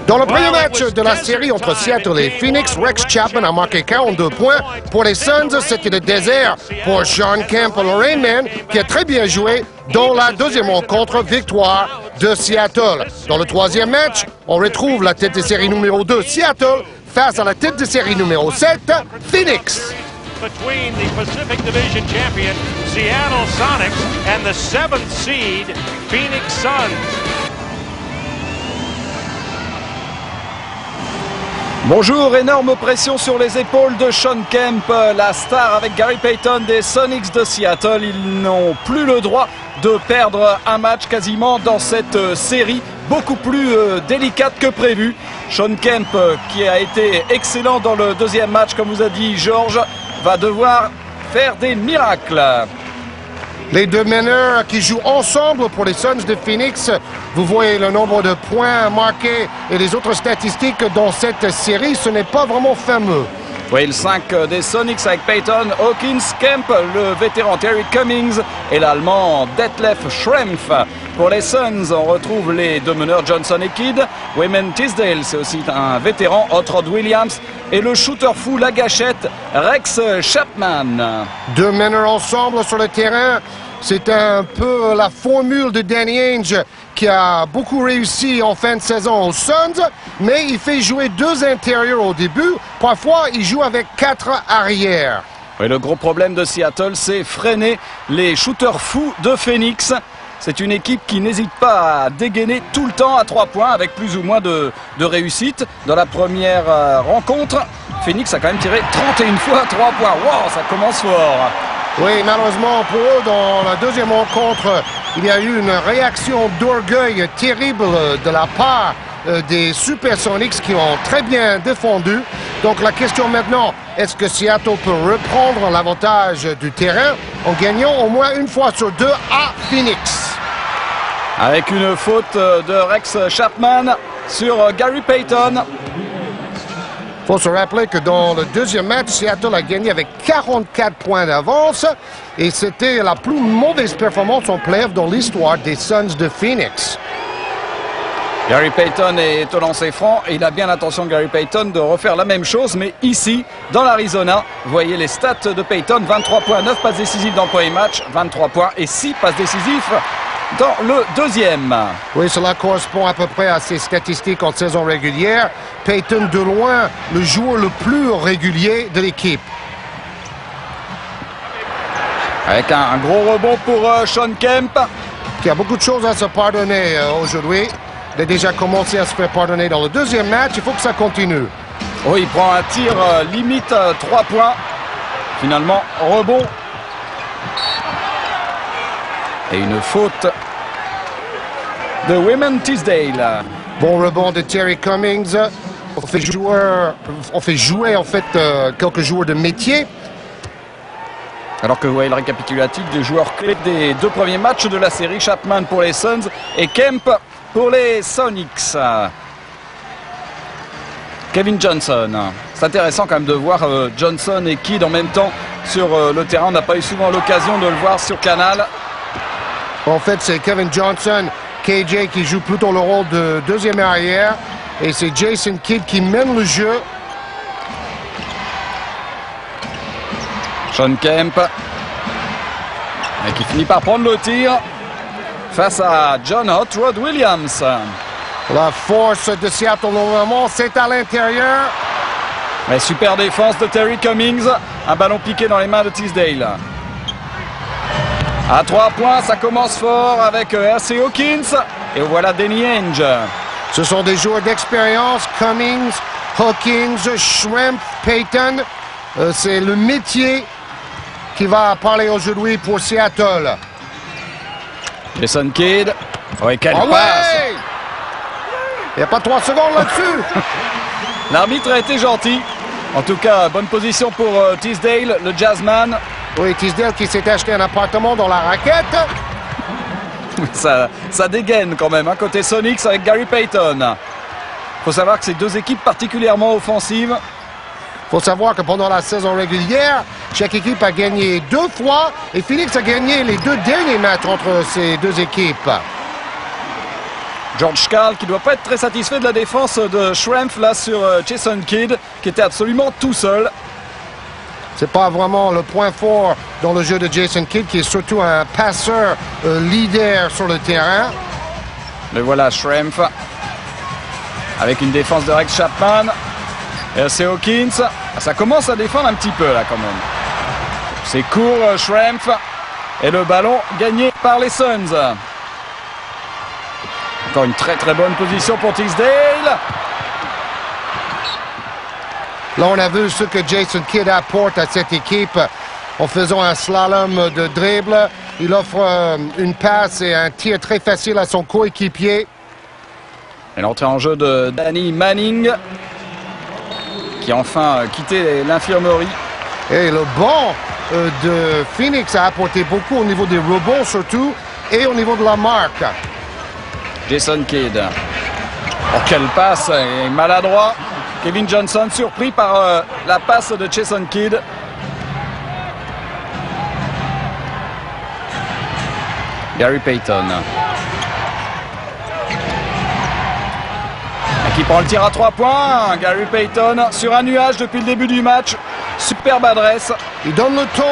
Dans le premier match de la série entre Seattle et Phoenix, Rex Chapman a marqué 42 points. Pour les Suns, c'était le désert pour Shawn Kemp, le Rainman, qui a très bien joué dans la deuxième rencontre, victoire de Seattle. Dans le troisième match, on retrouve la tête de série numéro 2, Seattle, face à la tête de série numéro 7, Phoenix. Between the Pacific Division champion Seattle Sonics and the 7th seed Phoenix Suns. Bonjour, énorme pression sur les épaules de Shawn Kemp, la star avec Gary Payton des Sonics de Seattle. Ils n'ont plus le droit de perdre un match quasiment dans cette série, beaucoup plus délicate que prévu. Shawn Kemp, qui a été excellent dans le deuxième match, comme vous a dit Georges, va devoir faire des miracles. Les deux meneurs qui jouent ensemble pour les Suns de Phoenix, vous voyez le nombre de points marqués et les autres statistiques dans cette série, ce n'est pas vraiment fameux. Oui, le 5 des Sonics avec Payton, Hawkins, Kemp, le vétéran Terry Cummings et l'Allemand Detlef Schrempf. Pour les Suns, on retrouve les deux meneurs Johnson et Kidd. Wyman Tisdale, c'est aussi un vétéran, Hot Rod Williams. Et le shooter fou, la gâchette, Rex Chapman. Deux meneurs ensemble sur le terrain, c'est un peu la formule de Danny Ainge qui a beaucoup réussi en fin de saison aux Suns, mais il fait jouer deux intérieurs au début. Parfois, il joue avec 4 arrières. Oui, le gros problème de Seattle, c'est freiner les shooters fous de Phoenix. C'est une équipe qui n'hésite pas à dégainer tout le temps à 3 points avec plus ou moins de réussite. Dans la première rencontre, Phoenix a quand même tiré 31 fois à 3 points. Wow, ça commence fort. Oui, malheureusement pour eux, dans la deuxième rencontre, il y a eu une réaction d'orgueil terrible de la part des Supersonics qui ont très bien défendu. Donc la question maintenant, est-ce que Seattle peut reprendre l'avantage du terrain en gagnant au moins une fois sur 2 à Phoenix? Avec une faute de Rex Chapman sur Gary Payton. Il faut se rappeler que dans le deuxième match, Seattle a gagné avec 44 points d'avance et c'était la plus mauvaise performance en playoff dans l'histoire des Suns de Phoenix. Gary Payton est au lancer franc et il a bien l'intention, Gary Payton, de refaire la même chose, mais ici, dans l'Arizona, vous voyez les stats de Payton, 23 points, 9 passes décisives dans le premier match, 23 points et 6 passes décisives dans le deuxième. Oui, cela correspond à peu près à ses statistiques en saison régulière. Payton, de loin, le joueur le plus régulier de l'équipe. Avec un gros rebond pour Shawn Kemp. Qui a beaucoup de choses à se pardonner aujourd'hui. Il a déjà commencé à se faire pardonner dans le deuxième match. Il faut que ça continue. Oui, il prend un tir limite 3 points. Finalement, rebond. Et une faute de Wyman Tisdale. Bon rebond de Terry Cummings. On fait jouer en fait quelques joueurs de métier. Alors que vous voyez le récapitulatif des joueurs clés des 2 premiers matchs de la série, Chapman pour les Suns et Kemp pour les Sonics. Kevin Johnson. C'est intéressant quand même de voir Johnson et Kidd en même temps sur le terrain. On n'a pas eu souvent l'occasion de le voir sur Canal. En fait, c'est Kevin Johnson, KJ qui joue plutôt le rôle de deuxième arrière. Et c'est Jason Kidd qui mène le jeu. Shawn Kemp. Et qui finit par prendre le tir face à John Hot Rod Williams. La force de Seattle, normalement, c'est à l'intérieur. Mais super défense de Terry Cummings. Un ballon piqué dans les mains de Tisdale. À 3 points, ça commence fort avec R.C. Hawkins. Et voilà Danny Ainge. Ce sont des joueurs d'expérience. Cummings, Hawkins, Schrempf, Payton. C'est le métier qui va parler aujourd'hui pour Seattle. Jason Kidd. Oui, quelle passe. Ouais, il n'y a pas 3 secondes là-dessus. L'arbitre a été gentil. En tout cas, bonne position pour Tisdale, le Jazzman. Oui, Tisdale qui s'est acheté un appartement dans la raquette. Ça dégaine quand même, hein, côté Sonics avec Gary Payton. Il faut savoir que c'est 2 équipes particulièrement offensives. Il faut savoir que pendant la saison régulière, chaque équipe a gagné 2 fois et Phoenix a gagné les 2 derniers matchs entre ces 2 équipes. George Karl qui ne doit pas être très satisfait de la défense de Schrempf là sur Jason Kidd qui était absolument tout seul. C'est pas vraiment le point fort dans le jeu de Jason Kidd qui est surtout un passeur leader sur le terrain. Mais voilà Schrempf avec une défense de Rex Chapman. Et c'est Hawkins. Ça commence à défendre un petit peu là quand même. C'est court Schrempf. Et le ballon gagné par les Suns. Encore une très très bonne position pour Teasdale. Là, on a vu ce que Jason Kidd apporte à cette équipe en faisant un slalom de dribble. Il offre une passe et un tir très facile à son coéquipier. Et l'entrée en jeu de Danny Manning qui a enfin quitté l'infirmerie. Et le banc de Phoenix a apporté beaucoup au niveau des rebonds surtout et au niveau de la marque. Jason Kidd. Oh, quelle passe! Et maladroit. Kevin Johnson surpris par la passe de Jason Kidd. Gary Payton. Qui prend le tir à 3 points. Gary Payton sur un nuage depuis le début du match. Superbe adresse. Il donne le ton.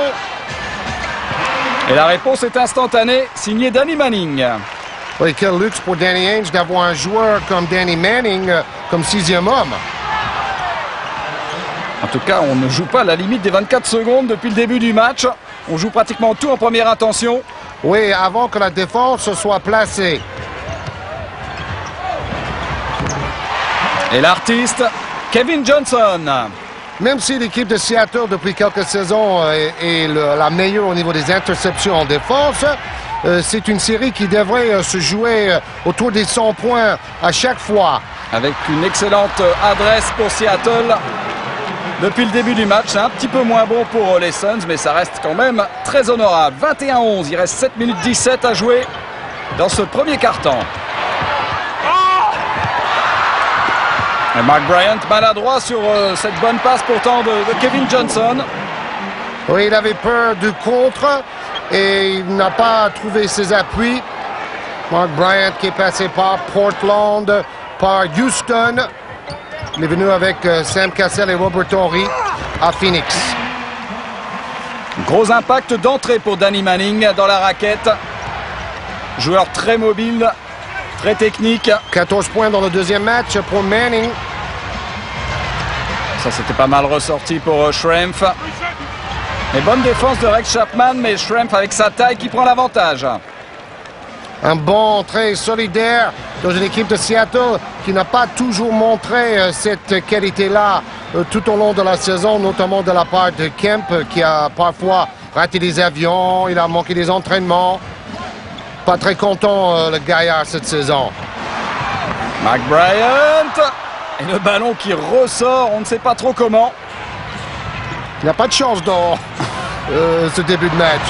Et la réponse est instantanée, signé Danny Manning. Oui, quel luxe pour Danny Ainge d'avoir un joueur comme Danny Manning comme 6e homme. En tout cas, on ne joue pas à la limite des 24 secondes depuis le début du match. On joue pratiquement tout en première intention. Oui, avant que la défense soit placée. Et l'artiste, Kevin Johnson. Même si l'équipe de Seattle, depuis quelques saisons, est la meilleure au niveau des interceptions en défense, c'est une série qui devrait se jouer autour des 100 points à chaque fois. Avec une excellente adresse pour Seattle. Depuis le début du match, c'est un petit peu moins bon pour les Suns, mais ça reste quand même très honorable. 21-11, il reste 7 minutes 17 à jouer dans ce premier quart-temps. Et Mark Bryant maladroit sur cette bonne passe pourtant de Kevin Johnson. Oui, il avait peur du contre et il n'a pas trouvé ses appuis. Mark Bryant qui est passé par Portland, par Houston. Il est venu avec Sam Cassell et Robert Horry à Phoenix. Gros impact d'entrée pour Danny Manning dans la raquette. Joueur très mobile, très technique. 14 points dans le deuxième match pour Manning. Ça, c'était pas mal ressorti pour Schrempf. Et bonne défense de Rex Chapman, mais Schrempf avec sa taille qui prend l'avantage. Un bon très solidaire dans une équipe de Seattle qui n'a pas toujours montré cette qualité-là tout au long de la saison, notamment de la part de Kemp qui a parfois raté des avions, il a manqué des entraînements. Pas très content le gaillard cette saison. Mark Bryant et le ballon qui ressort, on ne sait pas trop comment. Il n'a pas de chance dans ce début de match.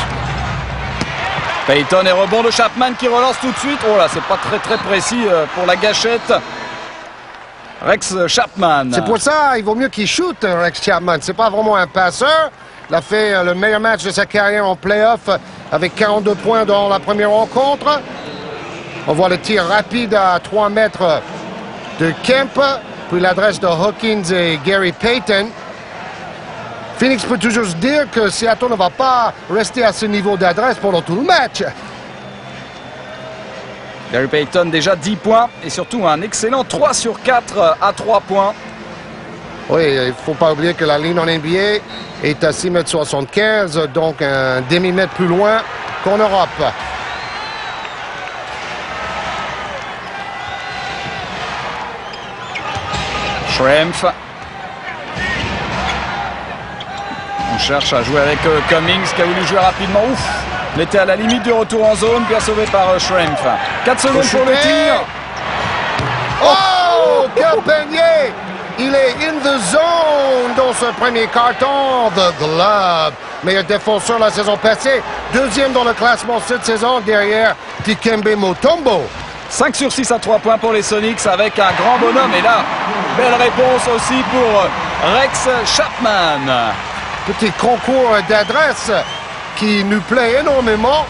Payton et rebond de Chapman qui relance tout de suite. Oh là, c'est pas très précis pour la gâchette. Rex Chapman. C'est pour ça, il vaut mieux qu'il shoot, Rex Chapman. C'est pas vraiment un passeur. Il a fait le meilleur match de sa carrière en playoff avec 42 points dans la première rencontre. On voit le tir rapide à 3 mètres de Kemp, puis l'adresse de Hawkins et Gary Payton. Phoenix peut toujours se dire que Seattle ne va pas rester à ce niveau d'adresse pendant tout le match. Gary Payton déjà 10 points et surtout un excellent 3 sur 4 à 3 points. Oui, il ne faut pas oublier que la ligne en NBA est à 6,75 m, donc un demi-mètre plus loin qu'en Europe. Schrempf. On cherche à jouer avec Cummings qui a voulu jouer rapidement. Ouf! Il était à la limite du retour en zone, bien sauvé par Schrempf. 4 secondes pour le tir. Oh! Quel panier! Il est in the zone dans ce premier carton. The Glove. Meilleur défenseur la saison passée. Deuxième dans le classement cette saison derrière Dikembe Mutombo. 5 sur 6 à 3 points pour les Sonics avec un grand bonhomme. Et là, belle réponse aussi pour Rex Chapman. Petit concours d'adresse qui nous plaît énormément.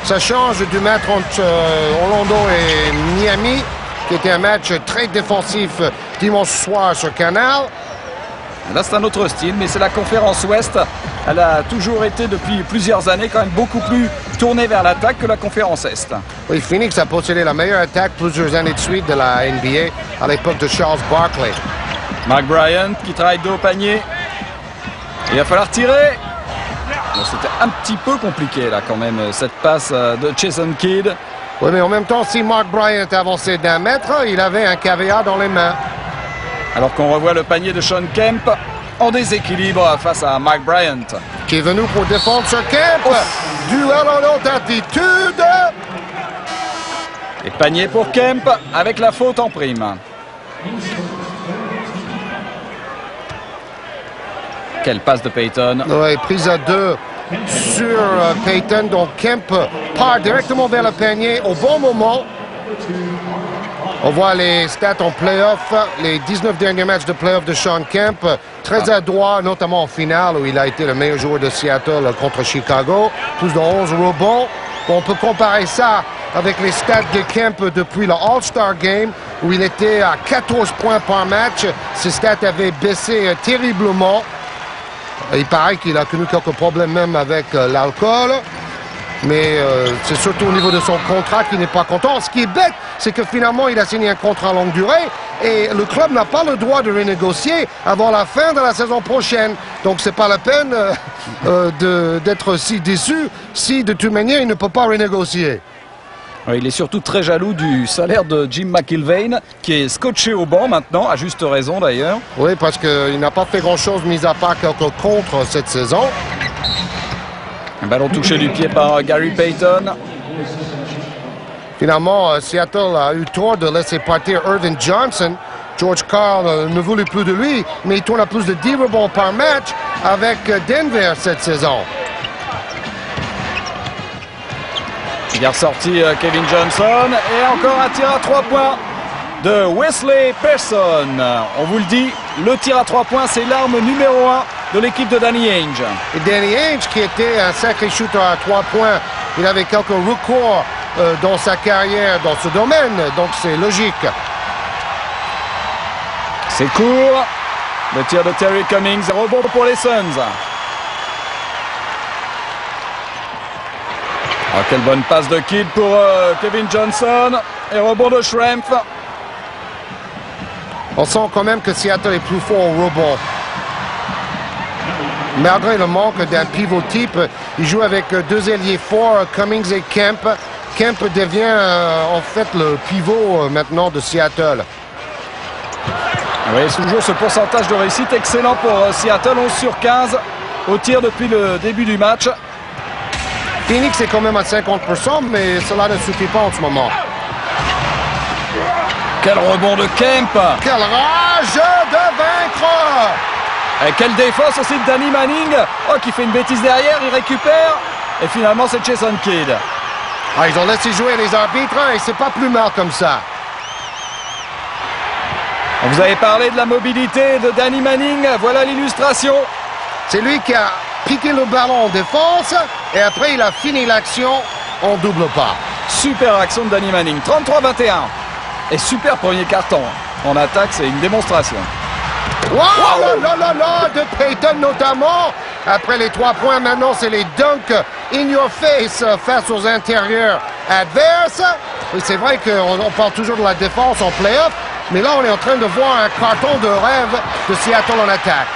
Ça change du match entre Orlando et Miami. qui était un match très défensif dimanche soir sur Canal. Là, c'est un autre style, mais c'est la conférence Ouest. Elle a toujours été, depuis plusieurs années, quand même beaucoup plus tournée vers l'attaque que la conférence Est. Oui, Phoenix a possédé la meilleure attaque plusieurs années de suite de la NBA à l'époque de Charles Barkley. Mark Bryant qui travaille dos au panier. Il va falloir tirer. Bon, c'était un petit peu compliqué, là, quand même, cette passe de Jason Kidd. Oui, mais en même temps, si Mark Bryant avançait d'1 mètre, il avait un caviar dans les mains. Alors qu'on revoit le panier de Sean Kemp en déséquilibre face à Mark Bryant. Qui est venu pour défendre sur Kemp. Duel en haute altitude. Et panier pour Kemp avec la faute en prime. Quelle passe de Payton. Oui, prise à 2 sur Payton. Donc Kemp part directement vers le panier au bon moment. On voit les stats en playoff, les 19 derniers matchs de playoff de Sean Kemp, très adroit, notamment en finale où il a été le meilleur joueur de Seattle contre Chicago, plus de 11 rebonds. On peut comparer ça avec les stats de Kemp depuis le All-Star Game où il était à 14 points par match. Ses stats avaient baissé terriblement. Il paraît qu'il a connu quelques problèmes même avec l'alcool. Mais c'est surtout au niveau de son contrat qu'il n'est pas content. Ce qui est bête, c'est que finalement, il a signé un contrat à longue durée et le club n'a pas le droit de renégocier avant la fin de la saison prochaine. Donc, c'est pas la peine d'être si déçu si, de toute manière, il ne peut pas renégocier. Il est surtout très jaloux du salaire de Jim McIlvaine, qui est scotché au banc maintenant, à juste raison d'ailleurs. Oui, parce qu'il n'a pas fait grand-chose, mis à part quelques contres cette saison. Un ballon touché du pied par Gary Payton. Finalement, Seattle a eu tort de laisser partir Irvin Johnson. George Karl ne voulait plus de lui, mais il tourne à plus de 10 rebonds par match avec Denver cette saison. Il a ressorti Kevin Johnson et encore un tir à 3 points de Wesley Person. On vous le dit, le tir à 3 points, c'est l'arme numéro 1 de l'équipe de Danny Ainge. Et Danny Ainge, qui était un sacré shooter à 3 points, il avait quelques records dans sa carrière dans ce domaine, donc c'est logique. C'est court. Le tir de Terry Cummings, rebond pour les Suns. Oh, quelle bonne passe de Kidd pour Kevin Johnson. Et rebond de Schrempf. On sent quand même que Seattle est plus fort au rebond. Malgré le manque d'un pivot type, il joue avec 2 ailiers forts, Cummings et Kemp. Kemp devient en fait le pivot maintenant de Seattle. Oui, toujours ce pourcentage de réussite excellent pour Seattle, 11 sur 15 au tir depuis le début du match. Phoenix est quand même à 50%, mais cela ne suffit pas en ce moment. Quel rebond de Kemp! Quelle rage de vaincre! Et quelle défense aussi de Danny Manning! Oh, qui fait une bêtise derrière, il récupère. Et finalement, c'est Jason Kidd. Ah, ils ont laissé jouer les arbitres et c'est pas plus mal comme ça. Vous avez parlé de la mobilité de Danny Manning, voilà l'illustration. C'est lui qui a piqué le ballon en défense et après il a fini l'action en double pas. Super action de Danny Manning, 33-21. Et super premier carton. En attaque, c'est une démonstration. Wow, là, de Payton notamment. Après les 3 points, maintenant c'est les dunks in your face face aux intérieurs adverses. Oui, c'est vrai qu'on parle toujours de la défense en play-off, mais là on est en train de voir un carton de rêve de Seattle en attaque.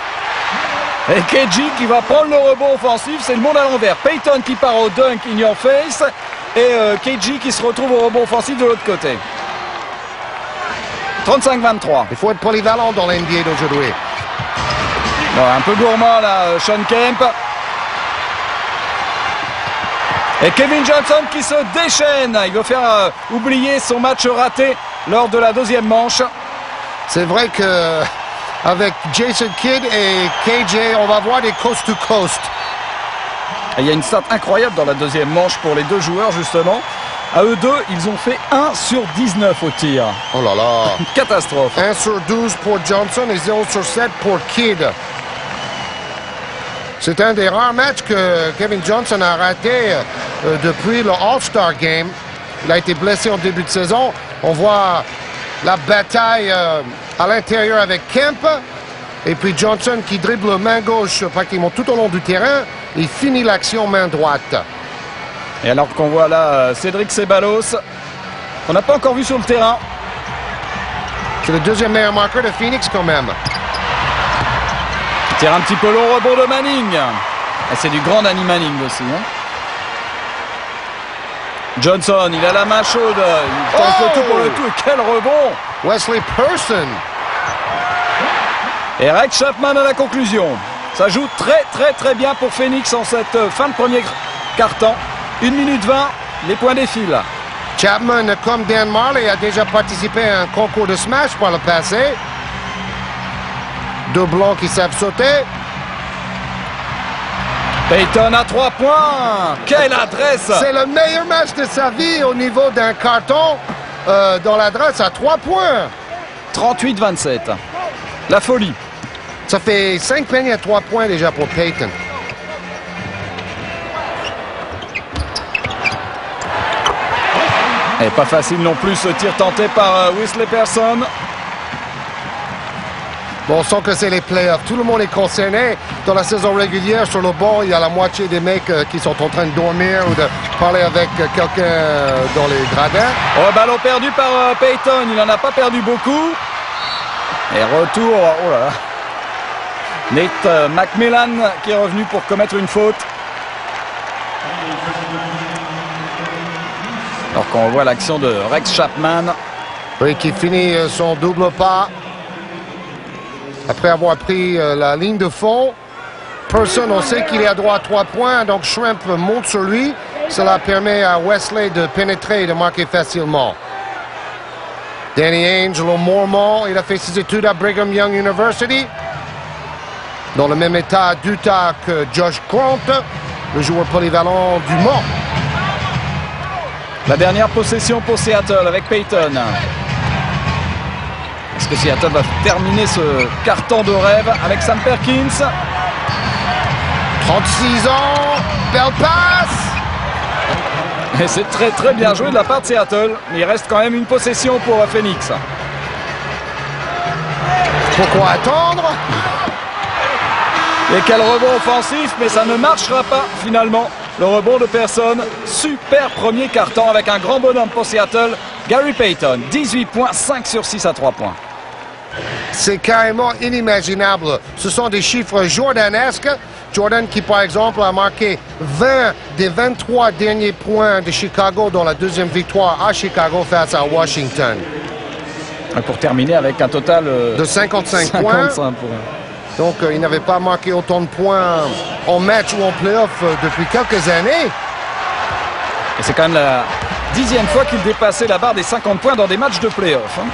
Et KG qui va prendre le rebond offensif, c'est le monde à l'envers. Payton qui part au dunk in your face et KG qui se retrouve au rebond offensif de l'autre côté. 35-23. Il faut être polyvalent dans l'NBA d'aujourd'hui. Bon, un peu gourmand là, Sean Kemp. Et Kevin Johnson qui se déchaîne. Il veut faire oublier son match raté lors de la deuxième manche. C'est vrai que avec Jason Kidd et KJ, on va voir des coast to coast. Et il y a une stat incroyable dans la deuxième manche pour les deux joueurs justement. À eux deux, ils ont fait 1 sur 19 au tir. Oh là là. Catastrophe. 1 sur 12 pour Johnson et 0 sur 7 pour Kidd. C'est un des rares matchs que Kevin Johnson a raté depuis le All-Star Game. Il a été blessé en début de saison. On voit la bataille à l'intérieur avec Kemp. Et puis Johnson qui dribble main gauche pratiquement tout au long du terrain. Il finit l'action main droite. Et alors qu'on voit là Cédric Ceballos, qu'on n'a pas encore vu sur le terrain. C'est le deuxième meilleur marqueur de Phoenix quand même. Il tire un petit peu long, rebond de Manning. Et c'est du grand Danny Manning aussi. Hein. Johnson, il a la main chaude. Il tente le tout pour le tout. Quel rebond! Wesley Person. Et Rex Chapman à la conclusion. Ça joue très bien pour Phoenix en cette fin de premier quart-temps. 1 minute 20, les points défilent. Chapman, comme Dan Marley, a déjà participé à un concours de smash par le passé. Deux blancs qui savent sauter. Payton à 3 points. Quelle adresse! C'est le meilleur match de sa vie au niveau d'un carton dans l'adresse à 3 points. 38-27. La folie. Ça fait 5 paniers à 3 points déjà pour Payton. Et pas facile non plus ce tir tenté par Wesley Person. Bon, on sent que c'est les playoffs. Tout le monde est concerné. Dans la saison régulière, sur le banc, il y a la moitié des mecs qui sont en train de dormir ou de parler avec quelqu'un dans les gradins. Oh, ballon perdu par Payton. Il n'en a pas perdu beaucoup. Et retour, oh là là. Nate McMillan qui est revenu pour commettre une faute. Alors qu'on voit l'action de Rex Chapman. Oui, qui finit son double pas. Après avoir pris la ligne de fond. Person, on sait qu'il est à droite à 3 points, donc Shrimp monte sur lui. Cela permet à Wesley de pénétrer et de marquer facilement. Danny Ainge, le Mormon, il a fait ses études à Brigham Young University. Dans le même état d'Utah que Josh Grant, le joueur polyvalent du Mont. La dernière possession pour Seattle avec Payton. Est-ce que Seattle va terminer ce carton de rêve avec Sam Perkins? 36 ans, belle passe! Et c'est très bien joué de la part de Seattle. Mais il reste quand même une possession pour Phoenix. Pourquoi attendre? Et quel rebond offensif, mais ça ne marchera pas finalement. Le rebond de personne. Super premier carton avec un grand bonhomme pour Seattle. Gary Payton, 18 points, 5 sur 6 à 3 points. C'est carrément inimaginable. Ce sont des chiffres jordanesques. Jordan qui, par exemple, a marqué 20 des 23 derniers points de Chicago dans la deuxième victoire à Chicago face à Washington. Pour terminer avec un total de 55 points. Donc, il n'avait pas marqué autant de points en match ou en playoff depuis quelques années. Et c'est quand même la 10e fois qu'il dépassait la barre des 50 points dans des matchs de playoff. Hein.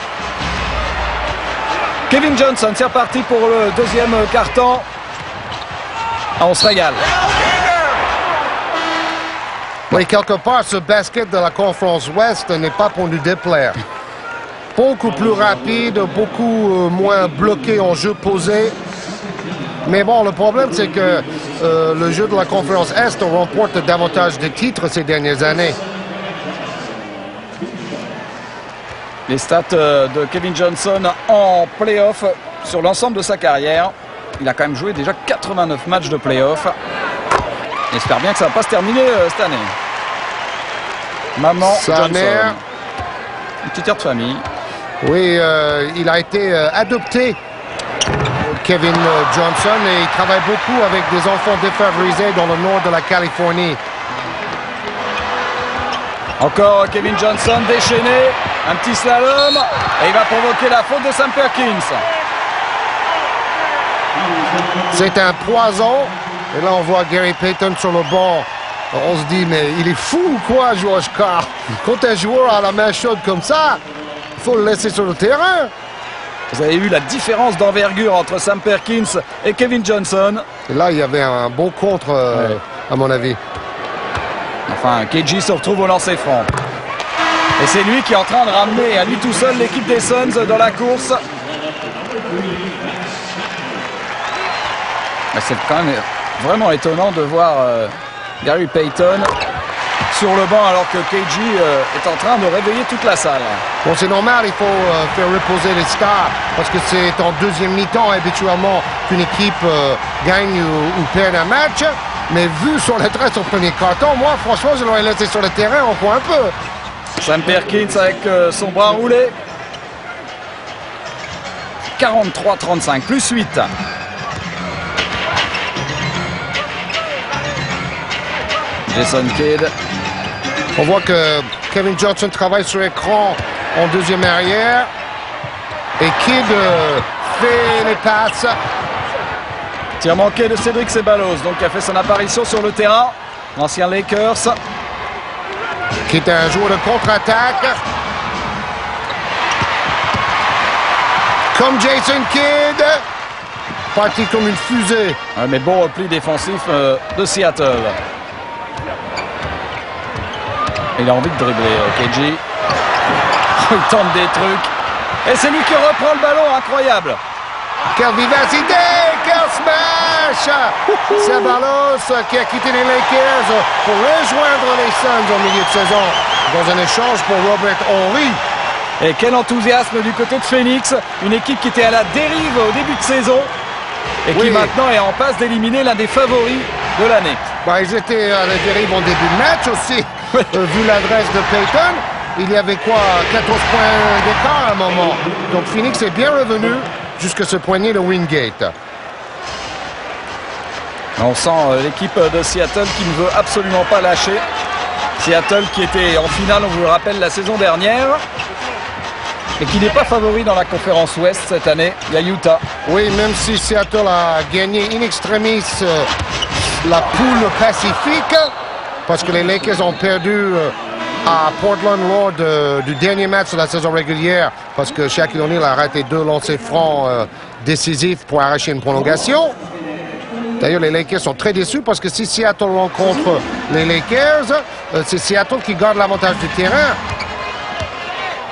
Kevin Johnson, c'est reparti pour le deuxième carton. Ah, on se régale. Oui, quelque part, ce basket de la conférence Ouest n'est pas pour nous déplaire. Beaucoup plus rapide, beaucoup moins bloqué en jeu posé. Mais bon, le problème, c'est que le jeu de la conférence Est remporte davantage de titres ces dernières années. Les stats de Kevin Johnson en play-off sur l'ensemble de sa carrière. Il a quand même joué déjà 89 matchs de play-off. J'espère bien que ça ne va pas se terminer cette année. Maman Johnson. Mère. Une petite heure de famille. Oui, il a été adopté, Kevin Johnson, et il travaille beaucoup avec des enfants défavorisés dans le nord de la Californie. Encore Kevin Johnson déchaîné, un petit slalom, et il va provoquer la faute de Sam Perkins. C'est un poison, et là on voit Gary Payton sur le banc. On se dit, mais il est fou ou quoi, George Carr? Quand un joueur a la main chaude comme ça, il faut le laisser sur le terrain. Vous avez vu la différence d'envergure entre Sam Perkins et Kevin Johnson. Et là, il y avait un beau contre, à mon avis. Enfin, KG se retrouve au lancer franc. Et c'est lui qui est en train de ramener à lui tout seul l'équipe des Suns dans la course. C'est quand même vraiment étonnant de voir Gary Payton sur le banc alors que KG est en train de réveiller toute la salle. Bon, c'est normal, il faut faire reposer les stars parce que c'est en deuxième mi-temps habituellement qu'une équipe gagne ou perd un match. Mais vu son adresse au premier carton, moi, franchement, je l'aurais laissé sur le terrain, on voit un peu. Sam Perkins avec son bras roulé. 43-35, plus 8. Jason Kidd. On voit que Kevin Johnson travaille sur l'écran en deuxième arrière. Et Kidd fait les passes. Tir manqué de Cédric Ceballos, donc qui a fait son apparition sur le terrain. L'ancien Lakers. Qui est un joueur de contre-attaque. Comme Jason Kidd. Parti comme une fusée. Mais bon repli défensif de Seattle. Il a envie de dribbler, KG. Il tente des trucs. Et c'est lui qui reprend le ballon, incroyable. Quelle vivacité, quel smash! Ceballos qui a quitté les Lakers pour rejoindre les Suns au milieu de saison dans un échange pour Robert Horry. Et quel enthousiasme du côté de Phoenix, une équipe qui était à la dérive au début de saison et qui maintenant est en passe d'éliminer l'un des favoris de l'année. Bah, ils étaient à la dérive en début de match aussi, vu l'adresse de Payton. Il y avait quoi, 14 points d'écart à un moment. Donc Phoenix est bien revenu jusqu'à ce poignet de Wingate. On sent l'équipe de Seattle qui ne veut absolument pas lâcher. Seattle qui était en finale, on vous le rappelle, la saison dernière. Et qui n'est pas favori dans la conférence Ouest cette année. Il y a Utah. Oui, même si Seattle a gagné in extremis la poule Pacifique, parce que les Lakers ont perdu à Portland lors du dernier match de la saison régulière, parce que Shaquille O'Neal a raté 2 lancers francs décisifs pour arracher une prolongation. D'ailleurs, les Lakers sont très déçus parce que si Seattle rencontre les Lakers, c'est Seattle qui garde l'avantage du terrain.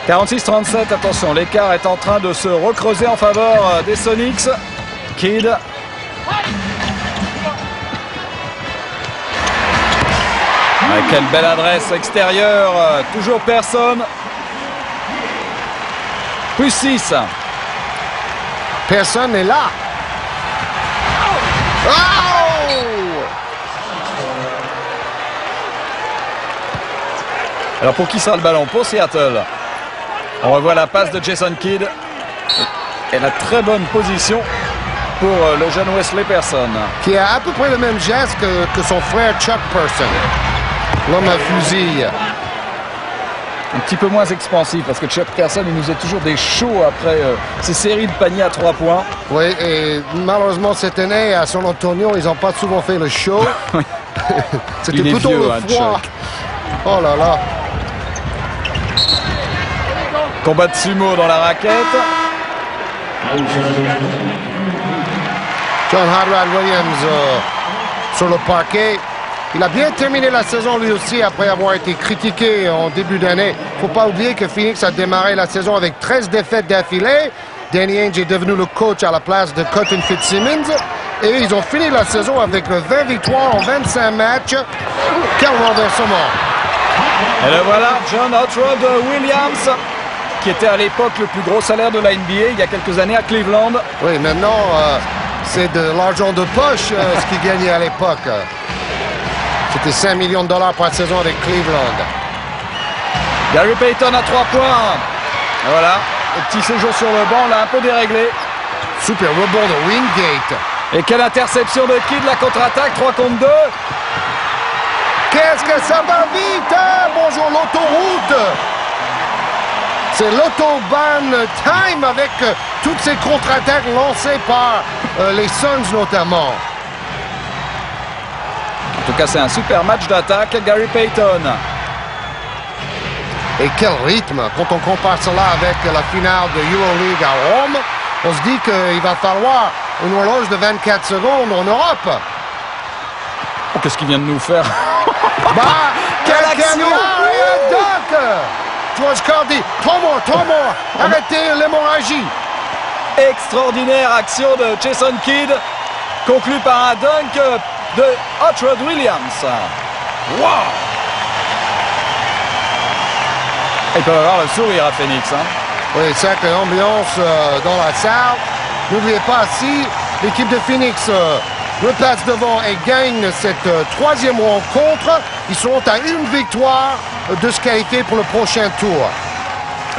46-37, attention, l'écart est en train de se recreuser en faveur des Sonics. Kidd. Quelle belle adresse extérieure, toujours personne. Plus 6. Personne n'est là. Oh! Alors pour qui sera le ballon? Pour Seattle. On revoit la passe de Jason Kidd. Et la très bonne position pour le jeune Wesley Person. Qui a à peu près le même geste que son frère Chuck Person. L'homme à fusil. Un petit peu moins expansif parce que Chuck Person, il nous a toujours des shows après ces séries de paniers à 3 points. Oui, et malheureusement cette année à San Antonio, ils n'ont pas souvent fait le show. C'était plutôt vieux, le froid. Chuck. Oh là là. Combat de sumo dans la raquette. John Hadrod Williams sur le parquet. Il a bien terminé la saison lui aussi après avoir été critiqué en début d'année. Il ne faut pas oublier que Phoenix a démarré la saison avec 13 défaites d'affilée. Danny Ainge est devenu le coach à la place de Cotton Fitzsimmons. Et ils ont fini la saison avec 20 victoires en 25 matchs. Quel renversement! Et le voilà, John Hadrod Williams, qui était à l'époque le plus gros salaire de la NBA il y a quelques années à Cleveland. Oui, maintenant, c'est de l'argent de poche ce qu'il gagnait à l'époque. C'était 5 millions de dollars par saison avec Cleveland. Gary Payton à 3 points. Et voilà, le petit séjour sur le banc, là un peu déréglé. Super rebond de Wingate. Et quelle interception de Kidd, la contre-attaque, 3 contre 2. Qu'est-ce que ça va vite, hein? Bonjour l'autoroute. C'est l'autobahn time avec toutes ces contre-attaques lancées par les Suns notamment. En tout cas, c'est un super match d'attaque, Gary Payton. Et quel rythme! Quand on compare cela avec la finale de EuroLeague à Rome, on se dit qu'il va falloir une horloge de 24 secondes en Europe. Oh, qu'est-ce qu'il vient de nous faire? Bah, quelle action! Et un dunk! George Cardi, Tomor, arrêtez l'hémorragie! Extraordinaire action de Jason Kidd, conclue par un dunk de Hadrod Williams. Wow! Ils peuvent avoir le sourire à Phoenix. Hein. Oui, sacrée ambiance dans la salle. N'oubliez pas, si l'équipe de Phoenix repasse devant et gagne cette troisième rencontre, ils seront à une victoire de se qualifier pour le prochain tour.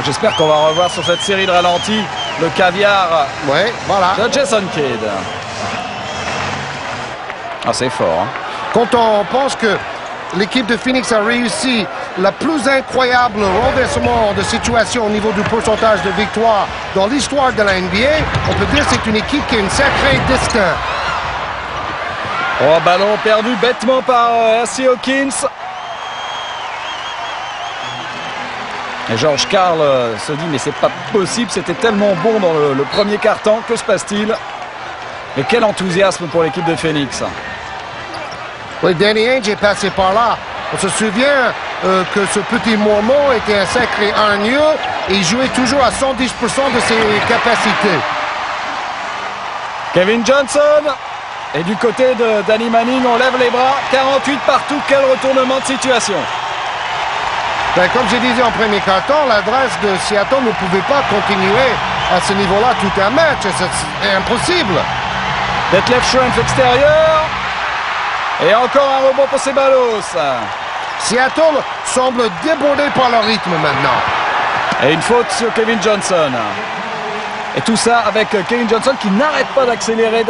J'espère qu'on va revoir sur cette série de ralentis le caviar voilà. de Jason Kidd. Ah, c'est fort. Hein. Quand on pense que l'équipe de Phoenix a réussi la plus incroyable renversement de situation au niveau du pourcentage de victoire dans l'histoire de la NBA, on peut dire que c'est une équipe qui a une sacrée destin. Oh, ballon perdu bêtement par Hersey Hawkins. Et George Karl se dit mais c'est pas possible, c'était tellement bon dans le premier quart-temps, que se passe-t-il? Et quel enthousiasme pour l'équipe de Phoenix. Oui, Danny Ainge est passé par là. On se souvient que ce petit Mormon était un sacré hargneux et il jouait toujours à 110% de ses capacités. Kevin Johnson. Et du côté de Danny Manning, on lève les bras. 48 partout, quel retournement de situation. Ben, comme j'ai dit en premier quart-temps, l'adresse de Seattle ne pouvait pas continuer à ce niveau-là tout un match. C'est impossible. Detlef Schrempf extérieur. Et encore un rebond pour Ceballos. Seattle semble débordé par le rythme maintenant. Et une faute sur Kevin Johnson. Et tout ça avec Kevin Johnson qui n'arrête pas d'accélérer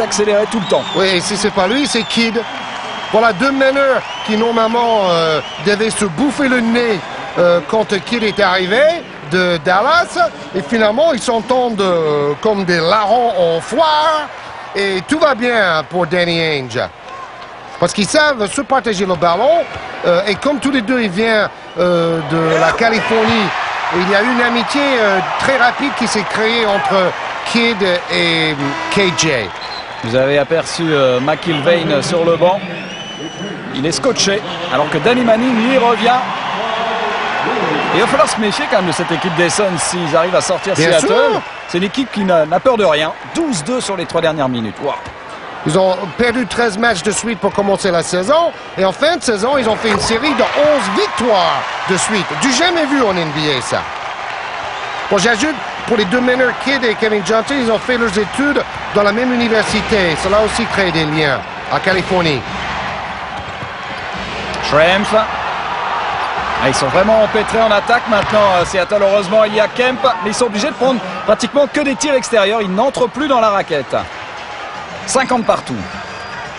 tout le temps. Oui, et si c'est pas lui, c'est Kidd. Voilà deux meneurs qui normalement devaient se bouffer le nez quand Kidd est arrivé de Dallas. Et finalement, ils s'entendent comme des larrons en foire. Et tout va bien pour Danny Ainge. Parce qu'ils savent se partager le ballon. Et comme tous les deux, ils viennent de la Californie, il y a une amitié très rapide qui s'est créée entre Kidd et KJ. Vous avez aperçu McIlvaine sur le banc. Il est scotché, alors que Danny Manning, lui, revient. Et il va falloir se méfier quand même de cette équipe des Suns s'ils arrivent à sortir Seattle. C'est une équipe qui n'a peur de rien. 12-2 sur les 3 dernières minutes. Wow. Ils ont perdu 13 matchs de suite pour commencer la saison. Et en fin de saison, ils ont fait une série de 11 victoires de suite. Du jamais vu en NBA, ça. Bon, j'ajoute, pour les deux meneurs, Kidd et Kevin Johnson, ils ont fait leurs études dans la même université. Cela a aussi créé des liens en Californie. Schrempf. Ils sont vraiment empêtrés en attaque maintenant. Seattle, heureusement, il y a Kemp. Mais ils sont obligés de prendre pratiquement que des tirs extérieurs. Ils n'entrent plus dans la raquette. 50 partout.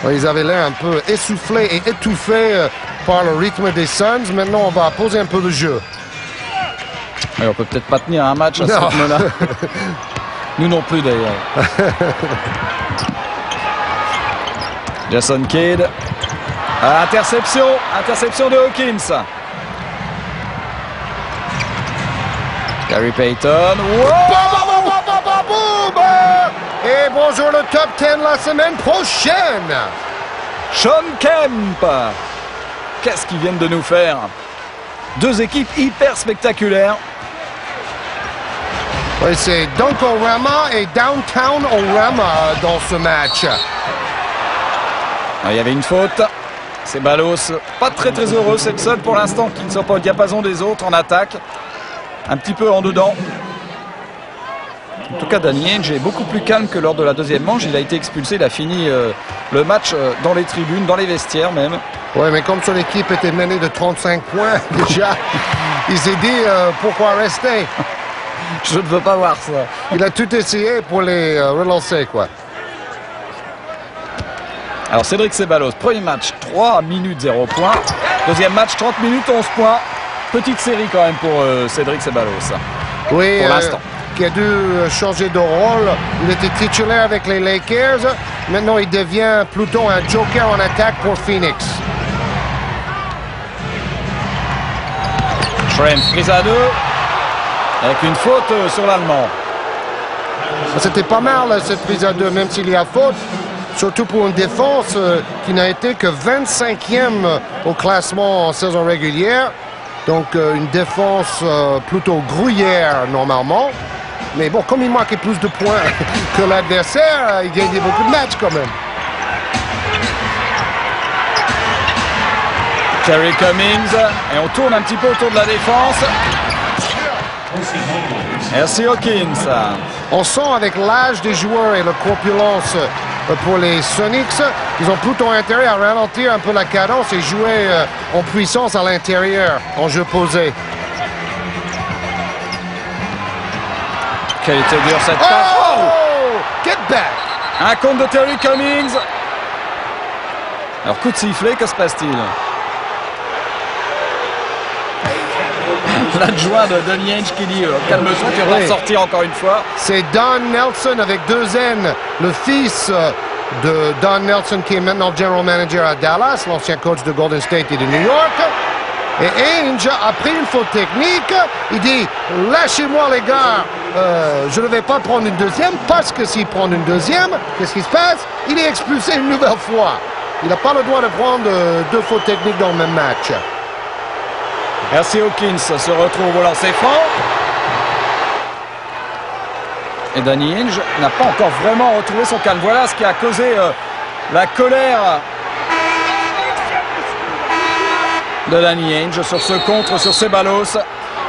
Ils avaient l'air un peu essoufflés et étouffés par le rythme des Suns. Maintenant, on va poser un peu le jeu. Mais on peut peut-être pas tenir un match à ce rythme-là. Nous non plus, d'ailleurs. Jason Kidd. Interception de Hawkins. Gary Payton. Wow! Boum! Et bonjour le top 10 la semaine prochaine. Shawn Kemp. Qu'est-ce qu'ils viennent de nous faire? Deux équipes hyper spectaculaires. Oui, c'est Dunkorama et Downtown Orama dans ce match. Il y avait une faute. Ceballos, pas très heureux. C'est le seul pour l'instant qui ne sort pas au diapason des autres en attaque. Un petit peu en dedans. En tout cas, Danny Ainge est beaucoup plus calme que lors de la deuxième manche. Il a été expulsé, il a fini le match dans les tribunes, dans les vestiaires même. Oui, mais comme son équipe était menée de 35 points déjà, il s'est dit pourquoi rester. Je ne veux pas voir ça. Il a tout essayé pour les relancer, quoi. Alors Cédric Ceballos, premier match, 3 minutes 0 points. Deuxième match, 30 minutes 11 points. Petite série quand même pour Cédric Ceballos. Oui, pour l'instant. Qui a dû changer de rôle. Il était titulaire avec les Lakers. Maintenant, il devient plutôt un joker en attaque pour Phoenix. Schrempf, prise à 2. Avec une faute sur l'Allemand. C'était pas mal, cette prise à 2, même s'il y a faute. Surtout pour une défense qui n'a été que 25e au classement en saison régulière. Donc, une défense plutôt gruyère, normalement. Mais bon, comme il marquait plus de points que l'adversaire, il gagnait beaucoup de matchs quand même. Terry Cummings. Et on tourne un petit peu autour de la défense. Merci Hawkins. On sent avec l'âge des joueurs et la corpulence pour les Sonics, ils ont plutôt intérêt à ralentir un peu la cadence et jouer en puissance à l'intérieur, en jeu posé. Quelle était dure cette passe. Oh! Get back! Un compte de Terry Cummings. Alors coup de sifflet, que se passe-t-il? L'adjoint de Danny Ainge qui dit calme-toi, tu vas sortir encore une fois. C'est Don Nelson avec 2 N, le fils de Don Nelson qui est maintenant general manager à Dallas, l'ancien coach de Golden State et de New York. Et Ainge a pris une faute technique. Il dit lâchez-moi les gars, je ne vais pas prendre une deuxième parce que s'il prend une deuxième, qu'est-ce qui se passe? Il est expulsé une nouvelle fois. Il n'a pas le droit de prendre 2 fautes techniques dans le même match. Merci Hawkins se retrouve au lancer franc. Et Danny Ainge n'a pas encore vraiment retrouvé son calme. Voilà ce qui a causé la colère de Danny Ainge sur ce contre, sur ces ballos.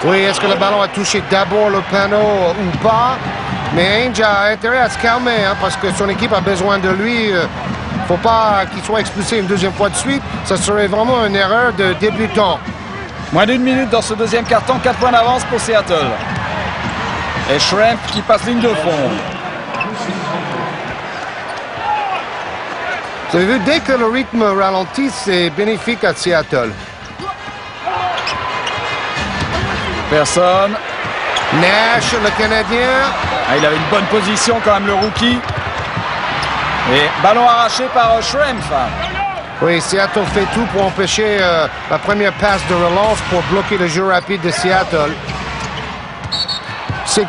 Oui, est-ce que le ballon a touché d'abord le panneau ou pas? Mais Ainge a intérêt à se calmer parce que son équipe a besoin de lui. Il ne faut pas qu'il soit expulsé une deuxième fois de suite. Ça serait vraiment une erreur de débutant. Moins d'1 minute dans ce deuxième carton, 4 points d'avance pour Seattle. Et Schrempf qui passe ligne de fond. Vous avez vu, dès que le rythme ralentit, c'est bénéfique à Seattle. Personne. Nash, le Canadien. Ah, il avait une bonne position quand même, le rookie. Et ballon arraché par Schrempf. Oui, Seattle fait tout pour empêcher la première passe de relance pour bloquer le jeu rapide de Seattle. C'est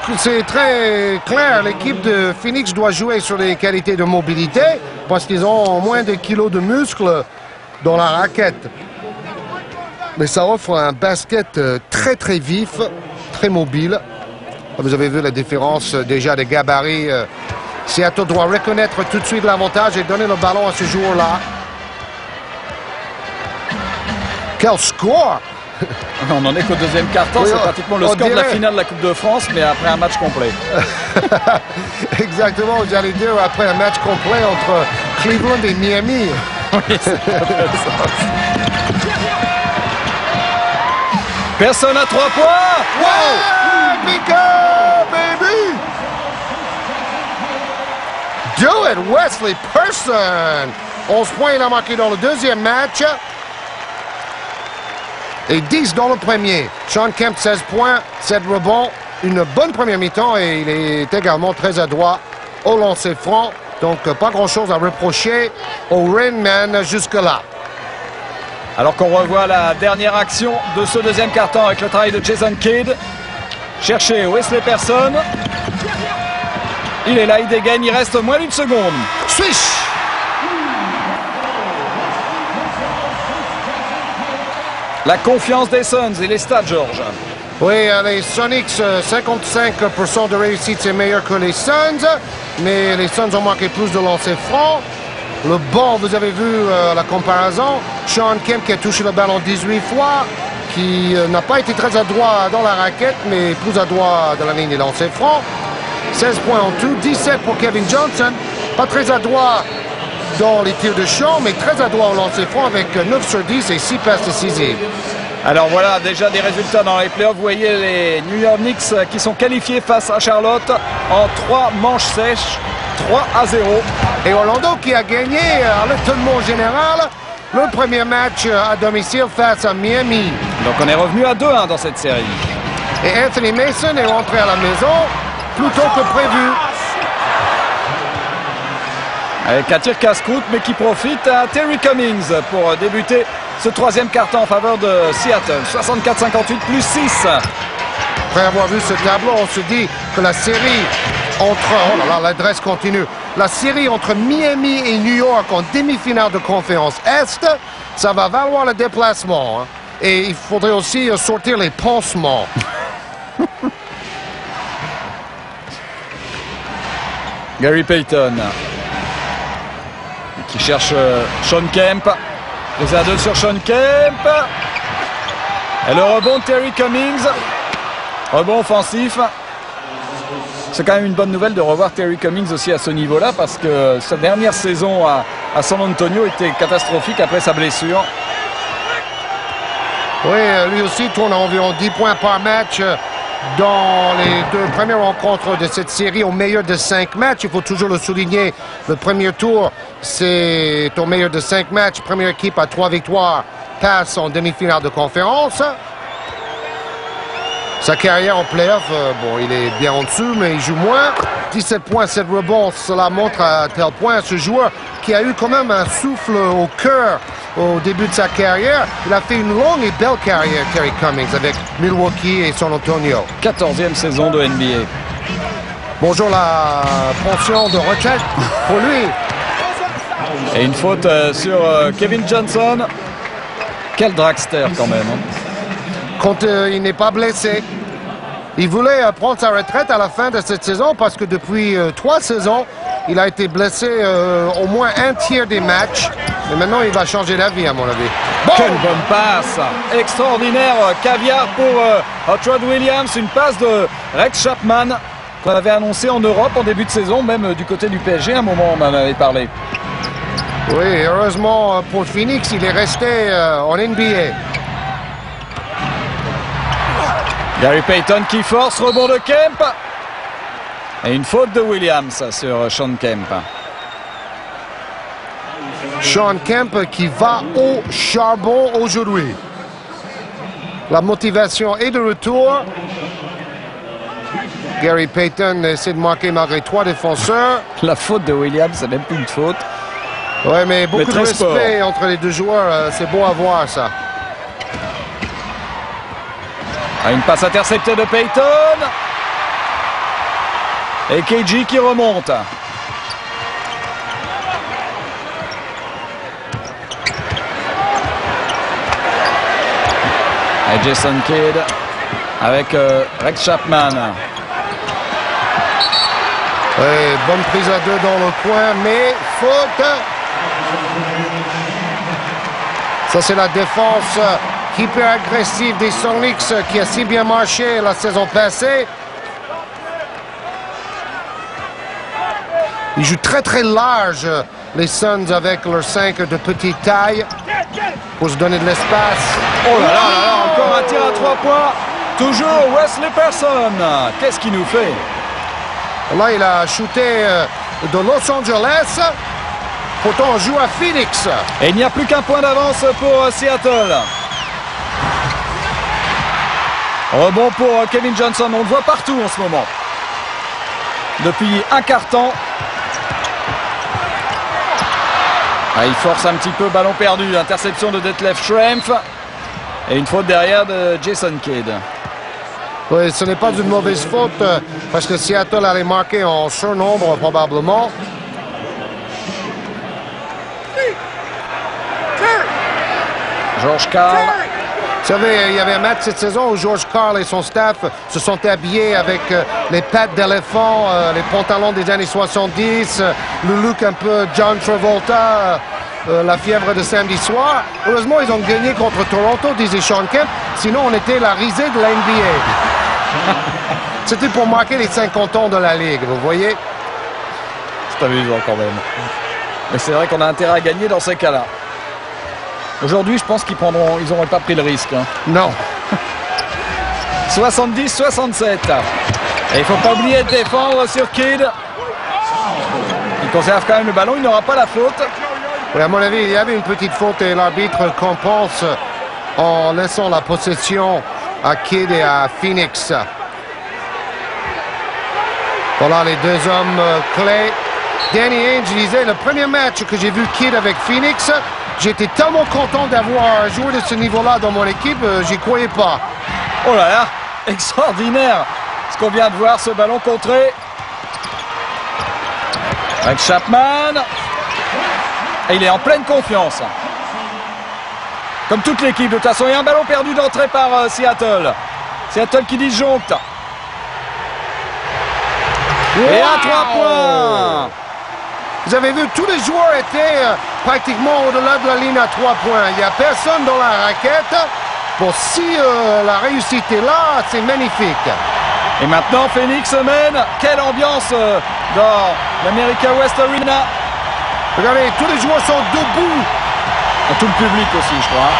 très clair, l'équipe de Phoenix doit jouer sur les qualités de mobilité parce qu'ils ont moins de kilos de muscles dans la raquette. Mais ça offre un basket très très vif, très mobile. Vous avez vu la différence déjà des gabarits. Seattle doit reconnaître tout de suite l'avantage et donner le ballon à ce joueur-là. Quel score! On n'en est qu'au deuxième carton, oui, c'est pratiquement le score de la finale de la Coupe de France, mais après un match complet. Exactement, j'allais dire après un match complet entre Cleveland et Miami. Oui, c'est ça. Personne à 3 points! Wow! Mika, baby! Do it, Wesley Person! 11 points, il a marqué dans le deuxième match. Et 10 dans le premier. Sean Kemp, 16 points, 7 rebonds. Une bonne première mi-temps et il est également très adroit au lancer franc. Donc, pas grand-chose à reprocher au Rainman jusque-là. Alors qu'on revoit la dernière action de ce deuxième carton avec le travail de Jason Kidd. Chercher Wesley Person. Il est là, il dégaine, il reste moins d'une seconde. Swish! La confiance des Suns et les stats, Georges. Oui, les Sonics, 55% de réussite, c'est meilleur que les Suns. Mais les Suns ont marqué plus de lancers francs. Le banc, vous avez vu la comparaison. Sean Kemp qui a touché le ballon 18 fois, qui n'a pas été très adroit dans la raquette, mais plus adroit dans la ligne des lancers francs. 16 points en tout, 17 pour Kevin Johnson. Pas très adroit dans les tirs de champ, mais très adroit au lancer franc avec 9 sur 10 et 6 passes décisives. Alors voilà, déjà des résultats dans les playoffs. Vous voyez les New York Knicks qui sont qualifiés face à Charlotte en 3 manches sèches, 3-0. Et Orlando qui a gagné à l'étonnement général le premier match à domicile face à Miami. Donc on est revenu à 2-1 dans cette série. Et Anthony Mason est rentré à la maison plus tôt que prévu. Avec un tir casse-croûte, mais qui profite à Terry Cummings pour débuter ce troisième carton en faveur de Seattle. 64-58 plus 6. Après avoir vu ce tableau, on se dit que la série entre... Oh là là, l'adresse continue. La série entre Miami et New York en demi-finale de conférence Est, ça va valoir le déplacement. Hein. Et il faudrait aussi sortir les pansements. Gary Payton qui cherche Sean Kemp. 2-2 sur Sean Kemp. Et le rebond de Terry Cummings. Rebond offensif. C'est quand même une bonne nouvelle de revoir Terry Cummings aussi à ce niveau-là parce que sa dernière saison à San Antonio était catastrophique après sa blessure. Oui, lui aussi tourne à environ 10 points par match dans les 2 premières rencontres de cette série au meilleur de 5 matchs. Il faut toujours le souligner. Le premier tour, c'est au meilleur de 5 matchs. Première équipe à 3 victoires passe en demi-finale de conférence. Sa carrière en playoff, bon, il est bien en dessous, mais il joue moins. 17 points, 7 rebonds, cela montre à tel point ce joueur qui a eu quand même un souffle au cœur au début de sa carrière. Il a fait une longue et belle carrière, Terry Cummings, avec Milwaukee et San Antonio. 14e saison de NBA. Bonjour la pension de retraite pour lui. Et une faute sur Kevin Johnson. Quel dragster quand même. Quand il n'est pas blessé. Il voulait prendre sa retraite à la fin de cette saison parce que depuis 3 saisons, il a été blessé au moins un tiers des matchs. Mais maintenant, il va changer d'avis, à mon avis. Bon! Quelle bonne passe! Extraordinaire caviar pour Hot Rod Williams. Une passe de Rex Chapman qu'on avait annoncé en Europe en début de saison, même du côté du PSG. À un moment, on en avait parlé. Oui, heureusement pour Phoenix, il est resté en NBA. Gary Payton qui force, rebond de Kemp. Et une faute de Williams sur Shawn Kemp. Shawn Kemp qui va au charbon aujourd'hui. La motivation est de retour. Gary Payton essaie de marquer malgré 3 défenseurs. La faute de Williams, c'est même plus une faute. Oui, mais beaucoup de respect entre les 2 joueurs. C'est beau à voir, ça. Une passe interceptée de Payton. Et KG qui remonte. Et Jason Kidd avec Rex Chapman. Oui, bonne prise à 2 dans le coin, mais faute. Ça, c'est la défense hyper agressive des Sonics qui a si bien marché la saison passée. Ils jouent très très large, les Suns, avec leurs 5 de petite taille pour se donner de l'espace. Oh là là là là, encore un tir à 3 points. Toujours Wesley Person. Qu'est-ce qu'il nous fait? Là, il a shooté de Los Angeles. Pourtant, on joue à Phoenix. Et il n'y a plus qu'un point d'avance pour Seattle. Rebond pour Kevin Johnson. On le voit partout en ce moment. Depuis un quart-temps. Il force un petit peu, ballon perdu. Interception de Detlef Schrempf. Et une faute derrière de Jason Kidd. Oui, ce n'est pas une mauvaise faute parce que Seattle allait marquer en surnombre probablement. George Karl. Vous savez, il y avait un match cette saison où George Karl et son staff se sont habillés avec les pattes d'éléphant, les pantalons des années 70, le look un peu John Travolta, la fièvre de samedi soir. Heureusement, ils ont gagné contre Toronto, disait Shawn Kemp. Sinon, on était la risée de la NBA. C'était pour marquer les 50 ans de la Ligue, vous voyez? C'est amusant quand même. Mais c'est vrai qu'on a intérêt à gagner dans ces cas-là. Aujourd'hui, je pense qu'ils n'auraient pas pris le risque. Hein. Non. 70-67. Et il ne faut pas oublier de défendre sur Kidd. Il conserve quand même le ballon, il n'aura pas la faute. Oui, à mon avis, il y avait une petite faute et l'arbitre compense en laissant la possession à Kidd et à Phoenix. Voilà les 2 hommes clés. Danny Ainge disait, le premier match que j'ai vu Kidd avec Phoenix, j'étais tellement content d'avoir un joueur de ce niveau-là dans mon équipe, j'y croyais pas. Oh là là, extraordinaire ce qu'on vient de voir, ce ballon contré. Avec Chapman. Et il est en pleine confiance. Comme toute l'équipe, de toute façon. Il y a un ballon perdu d'entrée par Seattle. Seattle qui disjoncte. Et à 3 points. Vous avez vu, tous les joueurs étaient pratiquement au-delà de la ligne à 3 points. Il n'y a personne dans la raquette. Bon, si la réussite est là, c'est magnifique. Et maintenant, Phoenix mène. Quelle ambiance dans l'America West Arena. Regardez, tous les joueurs sont debout. Et tout le public aussi, je crois.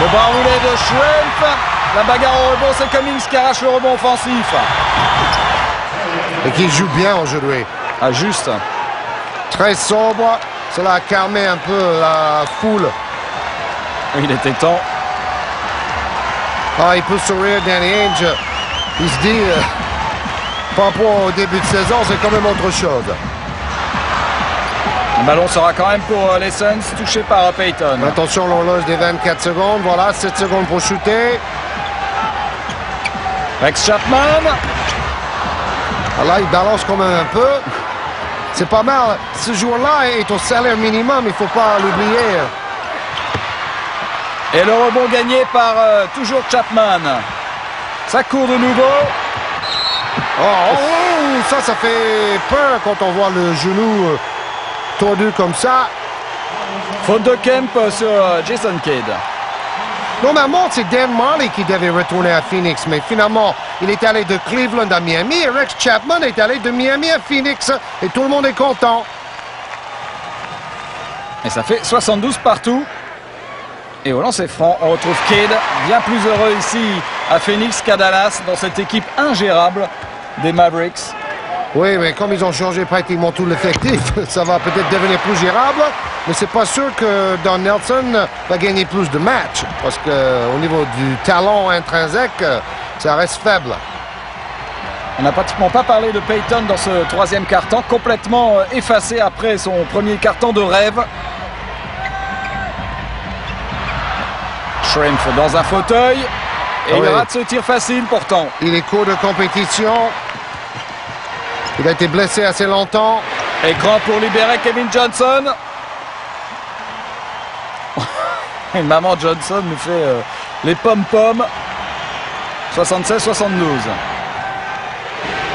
Le bras roulé de Schrempf. La bagarre au rebond, c'est Cummings qui arrache le rebond offensif. Et qui joue bien aujourd'hui. Ah, juste. Très sobre. Cela a calmé un peu la foule. Il était temps. Ah, il peut sourire, Danny Ainge. Il se dit, par rapport au début de saison, c'est quand même autre chose. Le ballon sera quand même pour les Suns, touché par Payton. Attention, l'horloge des 24 secondes. Voilà, 7 secondes pour shooter. Rex Chapman. Ah, là, il balance quand même un peu. C'est pas mal. Ce joueur-là est au salaire minimum, il ne faut pas l'oublier. Et le rebond gagné par toujours Chapman. Ça court de nouveau. Ça fait peur quand on voit le genou tordu comme ça. Faute de Kemp sur Jason Kidd. Normalement, c'est Dan Marley qui devait retourner à Phoenix, mais finalement, il est allé de Cleveland à Miami et Rex Chapman est allé de Miami à Phoenix et tout le monde est content. Et ça fait 72 partout. Et au lancer franc, on retrouve Kidd, bien plus heureux ici à Phoenix qu'à Dallas, dans cette équipe ingérable des Mavericks. Oui, mais comme ils ont changé pratiquement tout l'effectif, ça va peut-être devenir plus gérable, mais c'est pas sûr que Don Nelson va gagner plus de matchs, parce qu'au niveau du talent intrinsèque, ça reste faible. On n'a pratiquement pas parlé de Payton dans ce troisième quart-temps, complètement effacé après son premier quart-temps de rêve. Schrempf dans un fauteuil et il rate ce tir facile pourtant. Il est court de compétition. Il a été blessé assez longtemps. Écran pour libérer Kevin Johnson. Et Maman Johnson nous fait les pom-pom. 76-72.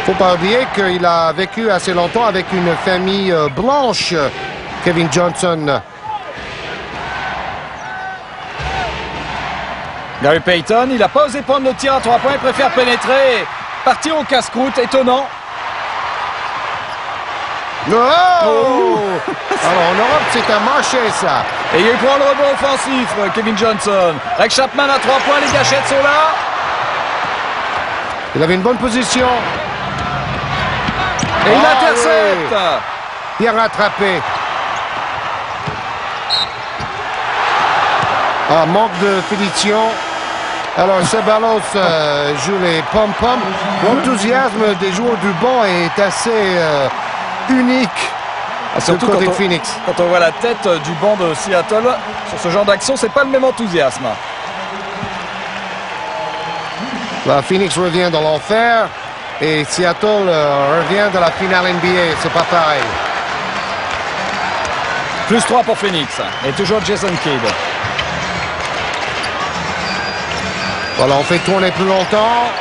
Faut pas oublier qu'il a vécu assez longtemps avec une famille blanche, Kevin Johnson. Gary Payton, il n'a pas osé prendre le tir à 3 points, il préfère pénétrer, partir au casse-croûte, étonnant. Alors en Europe, c'est un marché, ça. Et il prend le rebond offensif, Kevin Johnson. Rex Chapman à 3 points, les gâchettes sont là. Il avait une bonne position. Et il intercepte. Oui. Bien rattrapé. Manque de finition. Alors, Ceballos joue les pom-pom. L'enthousiasme des joueurs du banc est assez unique. Surtout côté quand Phoenix. Quand on voit la tête du banc de Seattle sur ce genre d'action, c'est pas le même enthousiasme. Là, Phoenix revient dans l'enfer et Seattle revient de la finale NBA. C'est pas pareil. Plus 3 pour Phoenix. Et toujours Jason Kidd. Voilà, on fait tourner plus longtemps.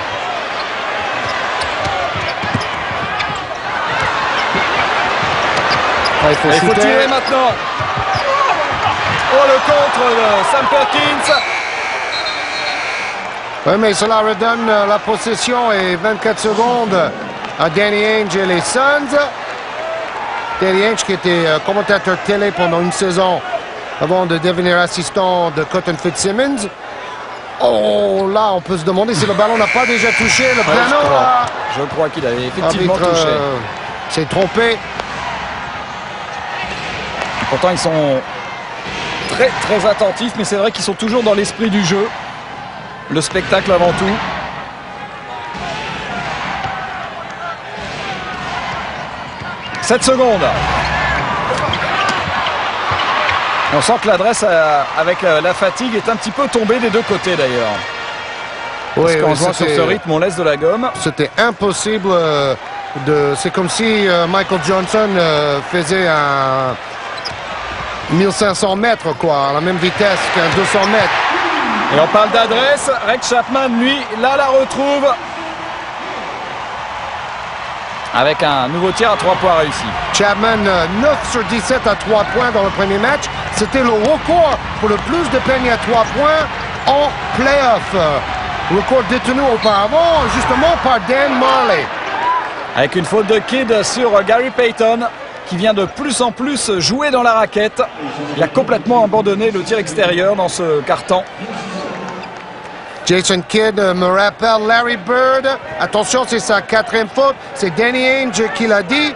Il faut tirer maintenant. Oh, le contre de Sam Perkins. Oui, mais cela redonne la possession et 24 secondes à Danny Ainge et les Suns. Danny Ainge qui était commentateur télé pendant une saison avant de devenir assistant de Cotton Fitzsimmons. Oh, là, on peut se demander si le ballon n'a pas déjà touché le piano. Je crois qu'il avait effectivement touché. S'est trompé. Pourtant, ils sont très, très attentifs, mais c'est vrai qu'ils sont toujours dans l'esprit du jeu. Le spectacle avant tout. « 7 secondes. Et on sent que l'adresse avec la fatigue est un petit peu tombée des deux côtés d'ailleurs. Parce qu'en jouant sur ce rythme, on laisse de la gomme. C'était impossible de... C'est comme si Michael Johnson faisait un 1500 mètres, quoi, à la même vitesse qu'un 200 mètres. Et on parle d'adresse. Rex Chapman, lui, là, la retrouve. Avec un nouveau tir à 3 points réussi. Chapman, 9 sur 17 à 3 points dans le premier match. C'était le record pour le plus de paniers à 3 points en playoff. Record détenu auparavant, justement, par Dan Marley. Avec une faute de Kidd sur Gary Payton, qui vient de plus en plus jouer dans la raquette. Il a complètement abandonné le tir extérieur dans ce quart-temps. Jason Kidd me rappelle Larry Bird. Attention, c'est sa 4e faute. C'est Danny Ainge qui l'a dit.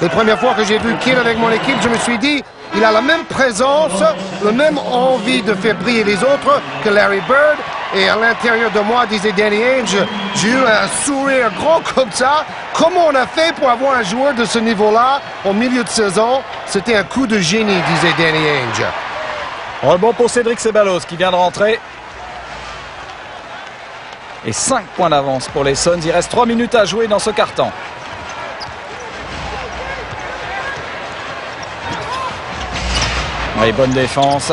Les premières fois que j'ai vu Kidd avec mon équipe, je me suis dit, il a la même présence, la même envie de faire briller les autres que Larry Bird. Et à l'intérieur de moi, disait Danny Ainge, j'ai eu un sourire grand comme ça. Comment on a fait pour avoir un joueur de ce niveau-là au milieu de saison? C'était un coup de génie, disait Danny Ainge. Rebond pour Cédric Ceballos qui vient de rentrer. Et 5 points d'avance pour les Suns. Il reste 3 minutes à jouer dans ce quart-temps. Oui, bonne défense.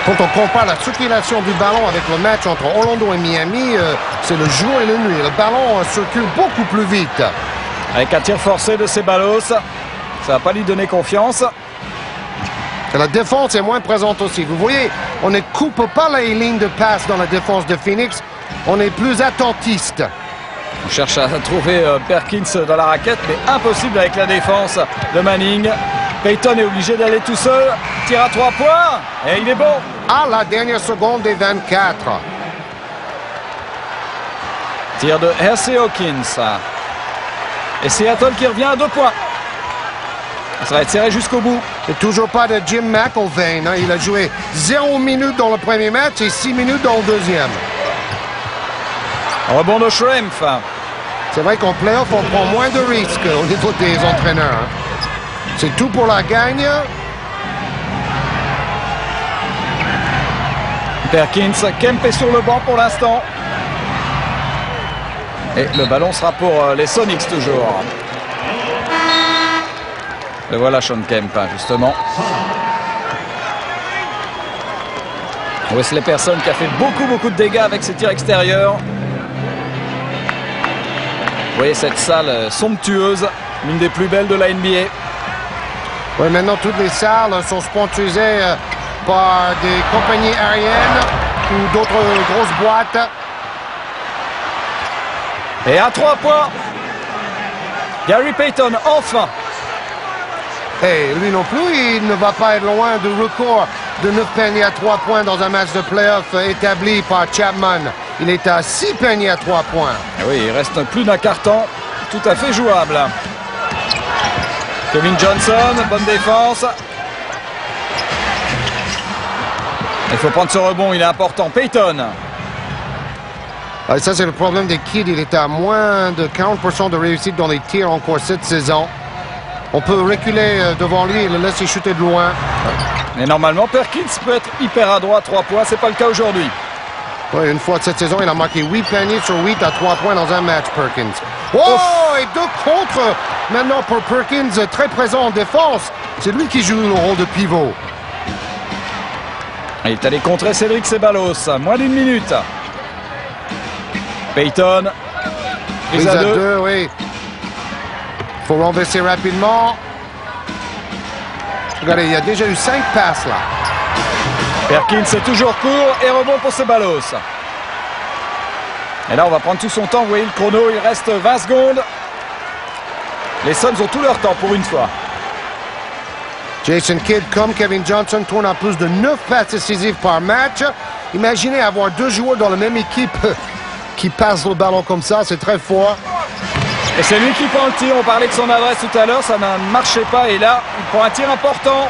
Quand on compare la circulation du ballon avec le match entre Orlando et Miami, c'est le jour et la nuit. Le ballon circule beaucoup plus vite. Avec un tir forcé de Ceballos, ça ne va pas lui donner confiance. Et la défense est moins présente aussi. Vous voyez, on ne coupe pas les lignes de passe dans la défense de Phoenix. On est plus attentiste. On cherche à trouver Perkins dans la raquette, mais impossible avec la défense de Manning. Payton est obligé d'aller tout seul. Tire à 3 points et il est bon. À la dernière seconde des 24. Tir de Hersey Hawkins. Et Seattle qui revient à 2 points. Ça va être serré jusqu'au bout. Et toujours pas de Jim McIlvaine. Il a joué 0 minutes dans le premier match et 6 minutes dans le deuxième. Rebond de Schrempf. C'est vrai qu'en playoff, on prend moins de risques au niveau des entraîneurs. C'est tout pour la gagne. Perkins, Kemp est sur le banc pour l'instant. Et le ballon sera pour les Sonics toujours. Le voilà Sean Kemp, justement. Wesley Person qui a fait beaucoup de dégâts avec ses tirs extérieurs. Vous voyez cette salle somptueuse, l'une des plus belles de la NBA. Oui, maintenant toutes les salles sont sponsorisées par des compagnies aériennes ou d'autres grosses boîtes. Et à 3 points, Gary Payton, enfin. Et lui non plus, il ne va pas être loin du record de 9 paniers à 3 points dans un match de playoff établi par Chapman. Il est à 6 paniers à 3 points. Et oui, il reste plus d'un quart-temps tout à fait jouable. Kevin Johnson, bonne défense. Il faut prendre ce rebond, il est important. Payton. Ah, ça, c'est le problème des Kidd. Il est à moins de 40% de réussite dans les tirs encore cette saison. On peut reculer devant lui et le laisser shooter de loin. Et normalement, Perkins peut être hyper adroit à 3 points. C'est pas le cas aujourd'hui. Oui, une fois cette saison, il a marqué 8 paniers sur 8 à 3 points dans un match, Perkins. Oh, et 2 contre maintenant pour Perkins, très présent en défense. C'est lui qui joue le rôle de pivot. Il est allé contrer Cédric Ceballos. Moins d'1 minute. Payton. Prise à 2, oui. Il faut renverser rapidement. Regardez, il y a déjà eu 5 passes là. Perkins est toujours court et rebond pour Ceballos. Et là, on va prendre tout son temps. Vous voyez le chrono, il reste 20 secondes. Les Suns ont tout leur temps pour une fois. Jason Kidd, comme Kevin Johnson, tourne à plus de 9 passes décisives par match. Imaginez avoir 2 joueurs dans la même équipe qui passent le ballon comme ça, c'est très fort. Et c'est lui qui prend le tir. On parlait de son adresse tout à l'heure, ça ne marchait pas. Et là, il prend un tir important.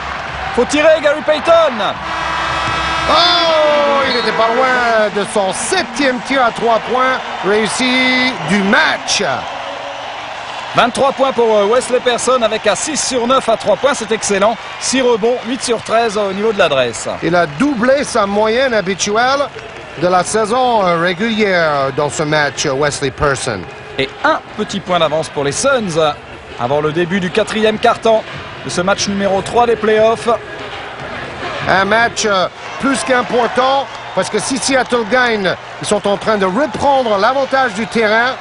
Faut tirer, Gary Payton. Oh, il n'était pas loin de son 7e tir à 3 points réussi du match. 23 points pour Wesley Person avec un 6 sur 9 à 3 points, c'est excellent. 6 rebonds, 8 sur 13 au niveau de l'adresse. Il a doublé sa moyenne habituelle de la saison régulière dans ce match, Wesley Person. Et un petit point d'avance pour les Suns avant le début du 4e quart-temps de ce match numéro 3 des playoffs. Un match plus qu'important parce que si Seattle gagne, ils sont en train de reprendre l'avantage du terrain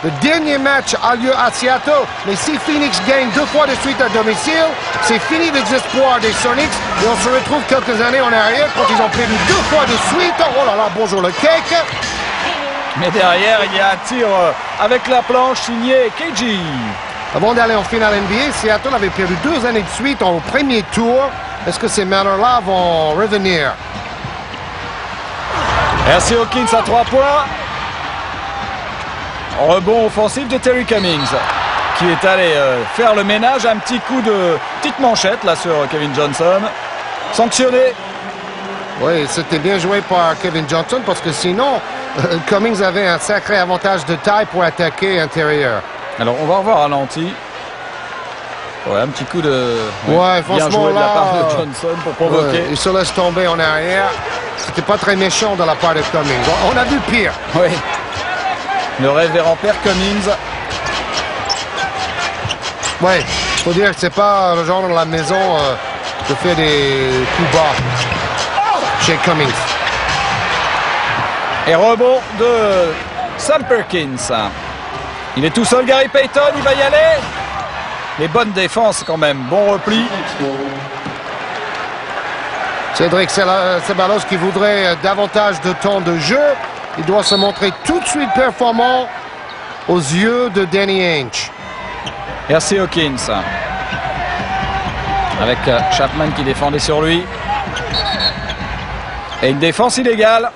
Le dernier match a lieu à Seattle, mais si Phoenix gagne 2 fois de suite à domicile, c'est fini les espoirs des Sonics et on se retrouve quelques années en arrière quand ils ont perdu 2 fois de suite. Oh là là, bonjour le cake! Mais derrière, il y a un tir avec la planche signé KG. Avant d'aller en finale NBA, Seattle avait perdu 2 années de suite au premier tour. Est-ce que ces malheurs-là vont revenir? RC Hawkins à 3 points. Rebond offensif de Terry Cummings qui est allé faire le ménage. Un petit coup de petite manchette là sur Kevin Johnson. Sanctionné. Oui, c'était bien joué par Kevin Johnson parce que sinon, Cummings avait un sacré avantage de taille pour attaquer intérieur. Alors on va revoir ralenti. Ouais, un petit coup de... Ouais, bien joué de la part de Johnson pour provoquer. Ouais, il se laisse tomber en arrière. C'était pas très méchant de la part de Cummings. On a vu pire. Oui. Le révérend père Cummings. Ouais, faut dire que c'est pas le genre dans la maison de faire des coups bas chez Cummings. Et rebond de Sam Perkins. Il est tout seul, Gary Payton, il va y aller. Les bonnes défenses quand même, bon repli. Cédric Ceballos qui voudrait davantage de temps de jeu. Il doit se montrer tout de suite performant aux yeux de Danny Ainge. RC Hawkins. Avec Chapman qui défendait sur lui. Et une défense illégale.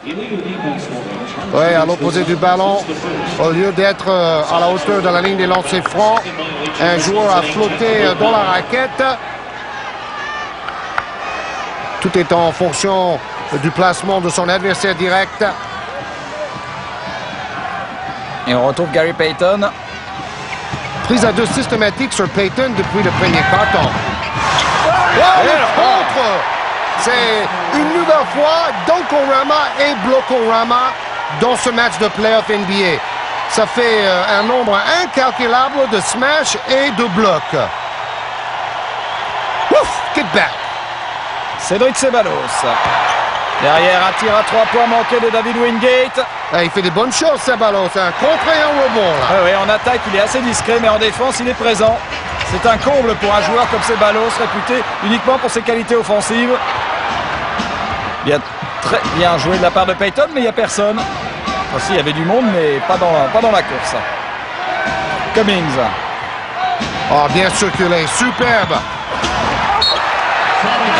Oui, à l'opposé du ballon, au lieu d'être à la hauteur de la ligne des lancers francs, un joueur a flotté dans la raquette. Tout est en fonction du placement de son adversaire direct. Et on retrouve Gary Payton. Prise à 2 systématique sur Payton depuis le premier carton. Oh, le contre! C'est une nouvelle fois Dunkorama et Blokorama dans ce match de playoff NBA. Ça fait un nombre incalculable de smash et de blocs. Ouf! Get back! Cédric Ceballos. Derrière, un tir à 3 points manqué de David Wingate. Ah, il fait des bonnes choses, Ceballos. Un contre et un rebond, là. Oui, en attaque, il est assez discret, mais en défense, il est présent. C'est un comble pour un joueur comme Ceballos, réputé uniquement pour ses qualités offensives. Très bien joué de la part de Payton, mais il n'y a personne. Aussi, il y avait du monde, mais pas dans la course. Cummings. Oh, bien circulé. Superbe.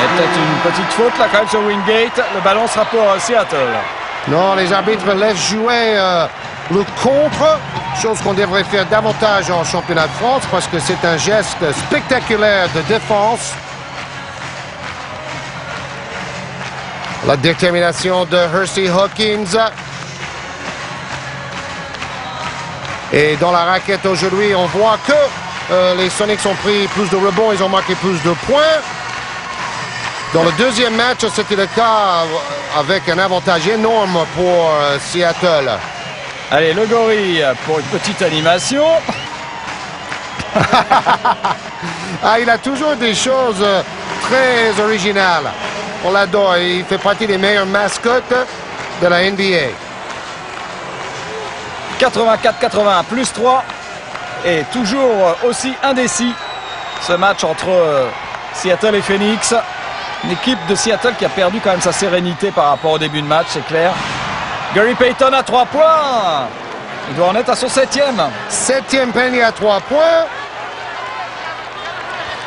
Et peut-être une petite faute là quand même sur Wingate. Le ballon sera pour Seattle. Non, les arbitres laissent jouer le contre, chose qu'on devrait faire davantage en championnat de France parce que c'est un geste spectaculaire de défense. La détermination de RC Hawkins. Et dans la raquette aujourd'hui, on voit que les Sonics ont pris plus de rebonds, ils ont marqué plus de points. Dans le deuxième match, c'était le cas avec un avantage énorme pour Seattle. Allez, le gorille pour une petite animation. Ah, il a toujours des choses très originales. On l'adore. Il fait partie des meilleures mascottes de la NBA. 84-81, plus 3. Et toujours aussi indécis. Ce match entre Seattle et Phoenix. Une équipe de Seattle qui a perdu quand même sa sérénité par rapport au début de match, c'est clair. Gary Payton à 3 points. Il doit en être à son 7e. 7e panier à 3 points.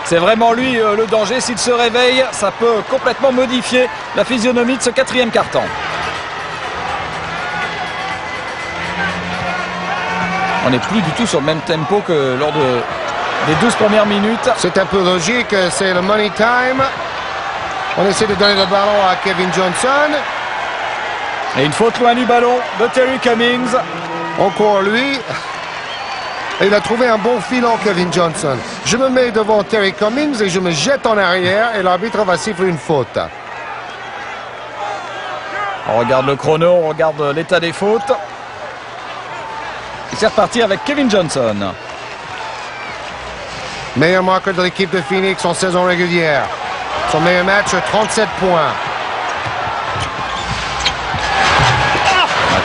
C'est vraiment lui le danger. S'il se réveille, ça peut complètement modifier la physionomie de ce 4e quart-temps. On n'est plus du tout sur le même tempo que lors des 12 premières minutes. C'est un peu logique, c'est le money time. On essaie de donner le ballon à Kevin Johnson. Et une faute loin du ballon de Terry Cummings. Encore lui. Et il a trouvé un bon filon, Kevin Johnson. Je me mets devant Terry Cummings et je me jette en arrière et l'arbitre va siffler une faute. On regarde le chrono, on regarde l'état des fautes. Et c'est reparti avec Kevin Johnson. Meilleur marqueur de l'équipe de Phoenix en saison régulière. Son meilleur match, 37 points.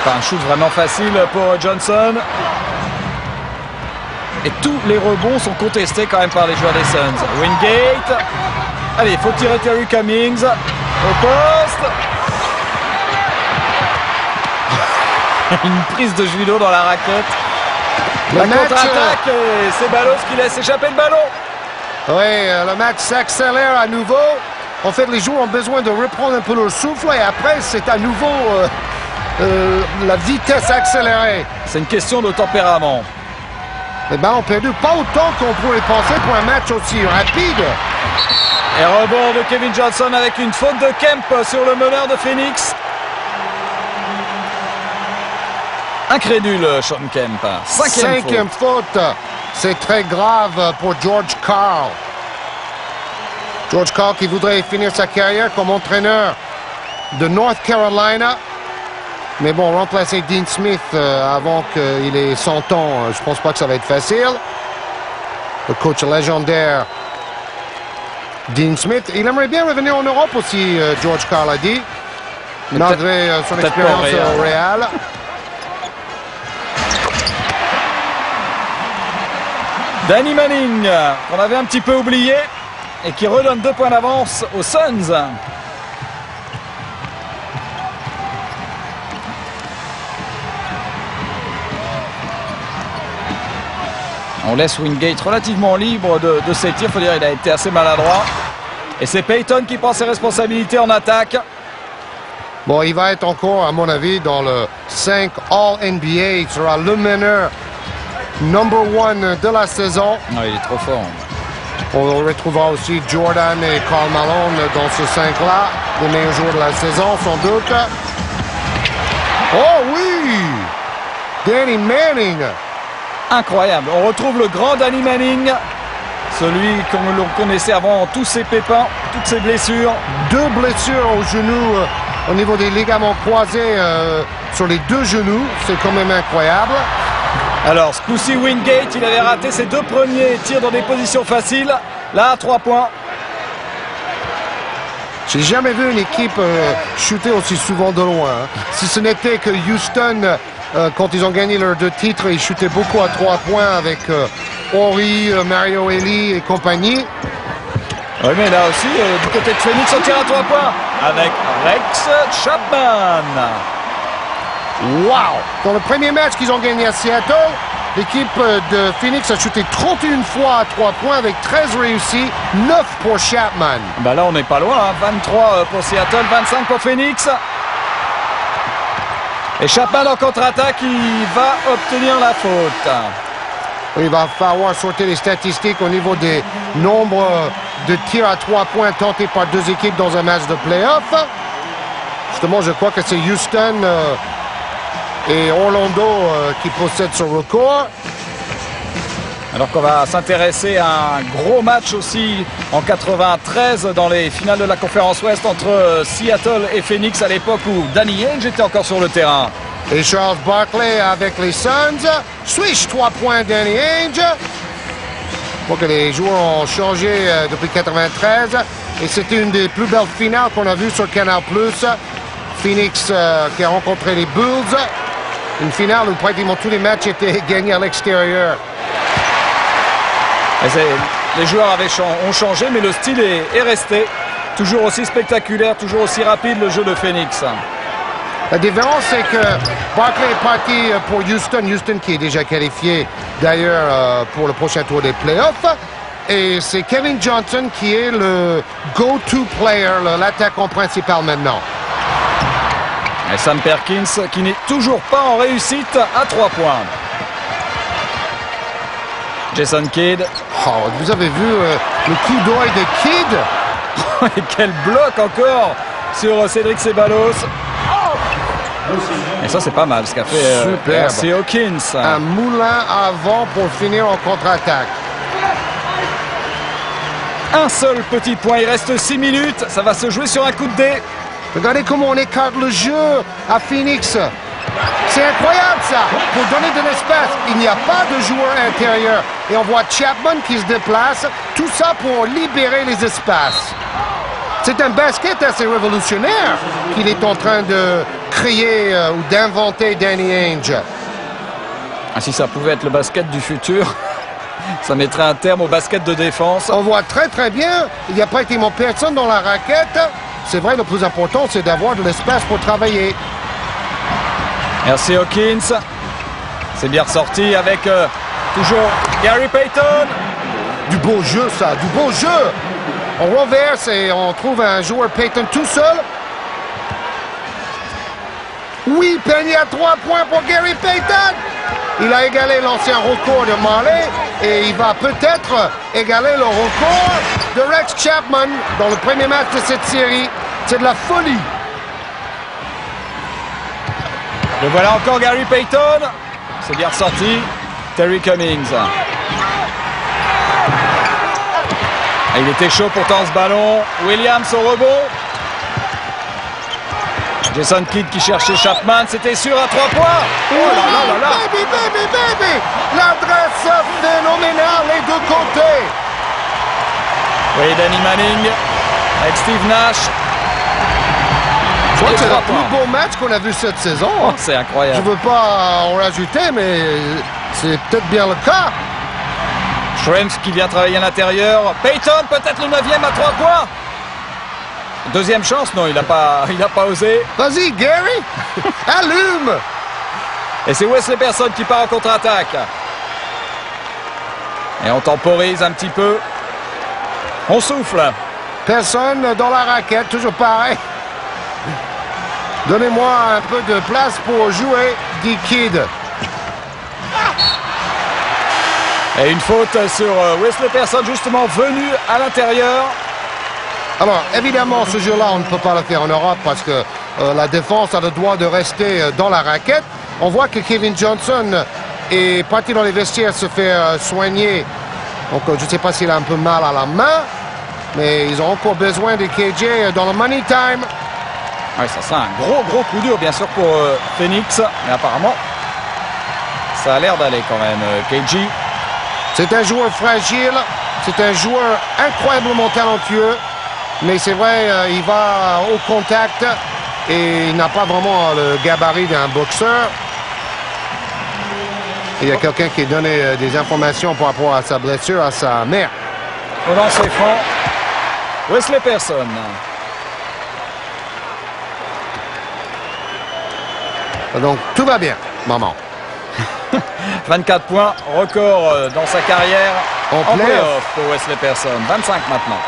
Pas un shoot vraiment facile pour Johnson. Et tous les rebonds sont contestés quand même par les joueurs des Suns. Wingate. Allez, il faut tirer Terry Cummings. Au poste. Une prise de judo dans la raquette. La contre-attaque et c'est Ballos qui laisse échapper le ballon. Oui, le match s'accélère à nouveau. En fait, les joueurs ont besoin de reprendre un peu leur souffle et après, c'est à nouveau la vitesse accélérée. C'est une question de tempérament. Les ballons perdus, pas autant qu'on pourrait penser pour un match aussi rapide. Et rebond de Kevin Johnson avec une faute de Kemp sur le meneur de Phoenix. Incrédule, Sean Kemp. Cinquième faute. C'est très grave pour George Karl. George Karl qui voudrait finir sa carrière comme entraîneur de North Carolina. Mais bon, remplacer Dean Smith avant qu'il ait 100 ans, je pense pas que ça va être facile. Le coach légendaire Dean Smith. Il aimerait bien revenir en Europe aussi, George Karl a dit. Malgré son expérience au Real. Danny Manning, qu'on avait un petit peu oublié et qui redonne 2 points d'avance aux Suns. On laisse Wingate relativement libre de ses tirs. Il faut dire qu'il a été assez maladroit. Et c'est Payton qui prend ses responsabilités en attaque. Bon, il va être encore, à mon avis, dans le 5 All-NBA. Il sera le meneur number 1 de la saison. Non, il est trop fort. On retrouvera aussi Jordan et Karl Malone dans ce 5-là. Les meilleurs joueurs de la saison, sans doute. Oh oui! Danny Manning! Incroyable. On retrouve le grand Danny Manning. Celui qu'on l'on connaissait avant tous ses pépins, toutes ses blessures. 2 blessures au genou au niveau des ligaments croisés sur les 2 genoux. C'est quand même incroyable. Alors, ce coup-ci, Wingate, il avait raté ses 2 premiers tirs dans des positions faciles. Là, 3 points. J'ai jamais vu une équipe shooter aussi souvent de loin. Si ce n'était que Houston, quand ils ont gagné leurs 2 titres, ils shootaient beaucoup à 3 points avec Horry, Mario Elie et compagnie. Oui, mais là aussi, du côté de Phoenix, on tire à 3 points avec Rex Chapman. Wow! Dans le premier match qu'ils ont gagné à Seattle, l'équipe de Phoenix a shooté 31 fois à 3 points avec 13 réussis, 9 pour Chapman. Ben là, on n'est pas loin, hein. 23 pour Seattle, 25 pour Phoenix. Et Chapman en contre-attaque, il va obtenir la faute. Il va falloir sortir les statistiques au niveau des nombres de tirs à 3 points tentés par 2 équipes dans un match de play-off. Justement, je crois que c'est Houston et Orlando qui possèdent ce record. Alors qu'on va s'intéresser à un gros match aussi en 93 dans les finales de la conférence Ouest entre Seattle et Phoenix à l'époque où Danny Ainge était encore sur le terrain. Et Charles Barkley avec les Suns. Swish, 3 points Danny Ainge. Je crois que les joueurs ont changé depuis 93 et c'était une des plus belles finales qu'on a vues sur Canal+. Phoenix qui a rencontré les Bulls. Une finale où pratiquement tous les matchs étaient gagnés à l'extérieur. Les joueurs ont changé, mais le style est resté. Toujours aussi spectaculaire, toujours aussi rapide le jeu de Phoenix. La différence, c'est que Barkley est parti pour Houston. Houston qui est déjà qualifié d'ailleurs pour le prochain tour des playoffs. Et c'est Kevin Johnson qui est le go-to player, l'attaquant principal maintenant. Et Sam Perkins qui n'est toujours pas en réussite à 3 points. Jason Kidd. Oh, vous avez vu le coup d'œil de Kidd? Et quel bloc encore sur Cédric Ceballos. Et ça, c'est pas mal ce qu'a fait Percy Hawkins. Un moulin avant pour finir en contre-attaque. Un seul petit point, il reste 6 minutes. Ça va se jouer sur un coup de dé. Regardez comment on écarte le jeu à Phoenix. C'est incroyable ça, pour donner de l'espace. Il n'y a pas de joueur intérieur. Et on voit Chapman qui se déplace. Tout ça pour libérer les espaces. C'est un basket assez révolutionnaire qu'il est en train de créer ou d'inventer Danny Ainge. Ah, si ça pouvait être le basket du futur. Ça mettrait un terme au basket de défense. On voit très bien, il n'y a pas été personne dans la raquette. C'est vrai, le plus important, c'est d'avoir de l'espace pour travailler. Merci Hawkins. C'est bien ressorti avec toujours Gary Payton. Du beau jeu, ça, du beau jeu. On reverse et on trouve un joueur Payton tout seul. Oui, panier à 3 points pour Gary Payton. Il a égalé l'ancien record de Marley et il va peut-être égaler le record de Rex Chapman dans le premier match de cette série. C'est de la folie. Le voilà encore Gary Payton. C'est bien ressorti. Terry Cummings. Et il était chaud pourtant ce ballon. Williams au rebond. Jason Kidd qui cherchait Chapman. C'était sûr à 3 points. Oh là là là là. Baby. L'adresse phénoménale les deux côtés. Oui, Danny Manning avec Steve Nash. Je crois que c'est le plus beau match qu'on a vu cette saison. Oh, c'est incroyable. Je veux pas en rajouter, mais c'est peut-être bien le cas. Schrempf qui vient travailler à l'intérieur. Payton, peut-être le 9e à 3 points. Deuxième chance, non, il n'a pas osé. Vas-y, Gary, allume. Et c'est Wesley Person qui part en contre-attaque. Et on temporise un petit peu. On souffle. Personne dans la raquette, toujours pareil. Donnez-moi un peu de place pour jouer, dit Kidd. Et une faute sur Wesley Person, justement venu à l'intérieur. Alors, évidemment, ce jeu-là, on ne peut pas le faire en Europe parce que la défense a le droit de rester dans la raquette. On voit que Kevin Johnson est parti dans les vestiaires se faire soigner. Donc, je ne sais pas s'il a un peu mal à la main, mais ils ont encore besoin de KJ dans le money time. Oui, ça sent un gros coup dur, bien sûr, pour Phoenix. Mais apparemment, ça a l'air d'aller quand même, KG. C'est un joueur fragile. C'est un joueur incroyablement talentueux. Mais c'est vrai, il va au contact et il n'a pas vraiment le gabarit d'un boxeur. Il y a quelqu'un qui a donné des informations par rapport à sa blessure à sa mère. Au lancer franc, Wesley Person. Donc, tout va bien, maman. 24 points, record dans sa carrière en playoff pour Wesley Person. 25 maintenant.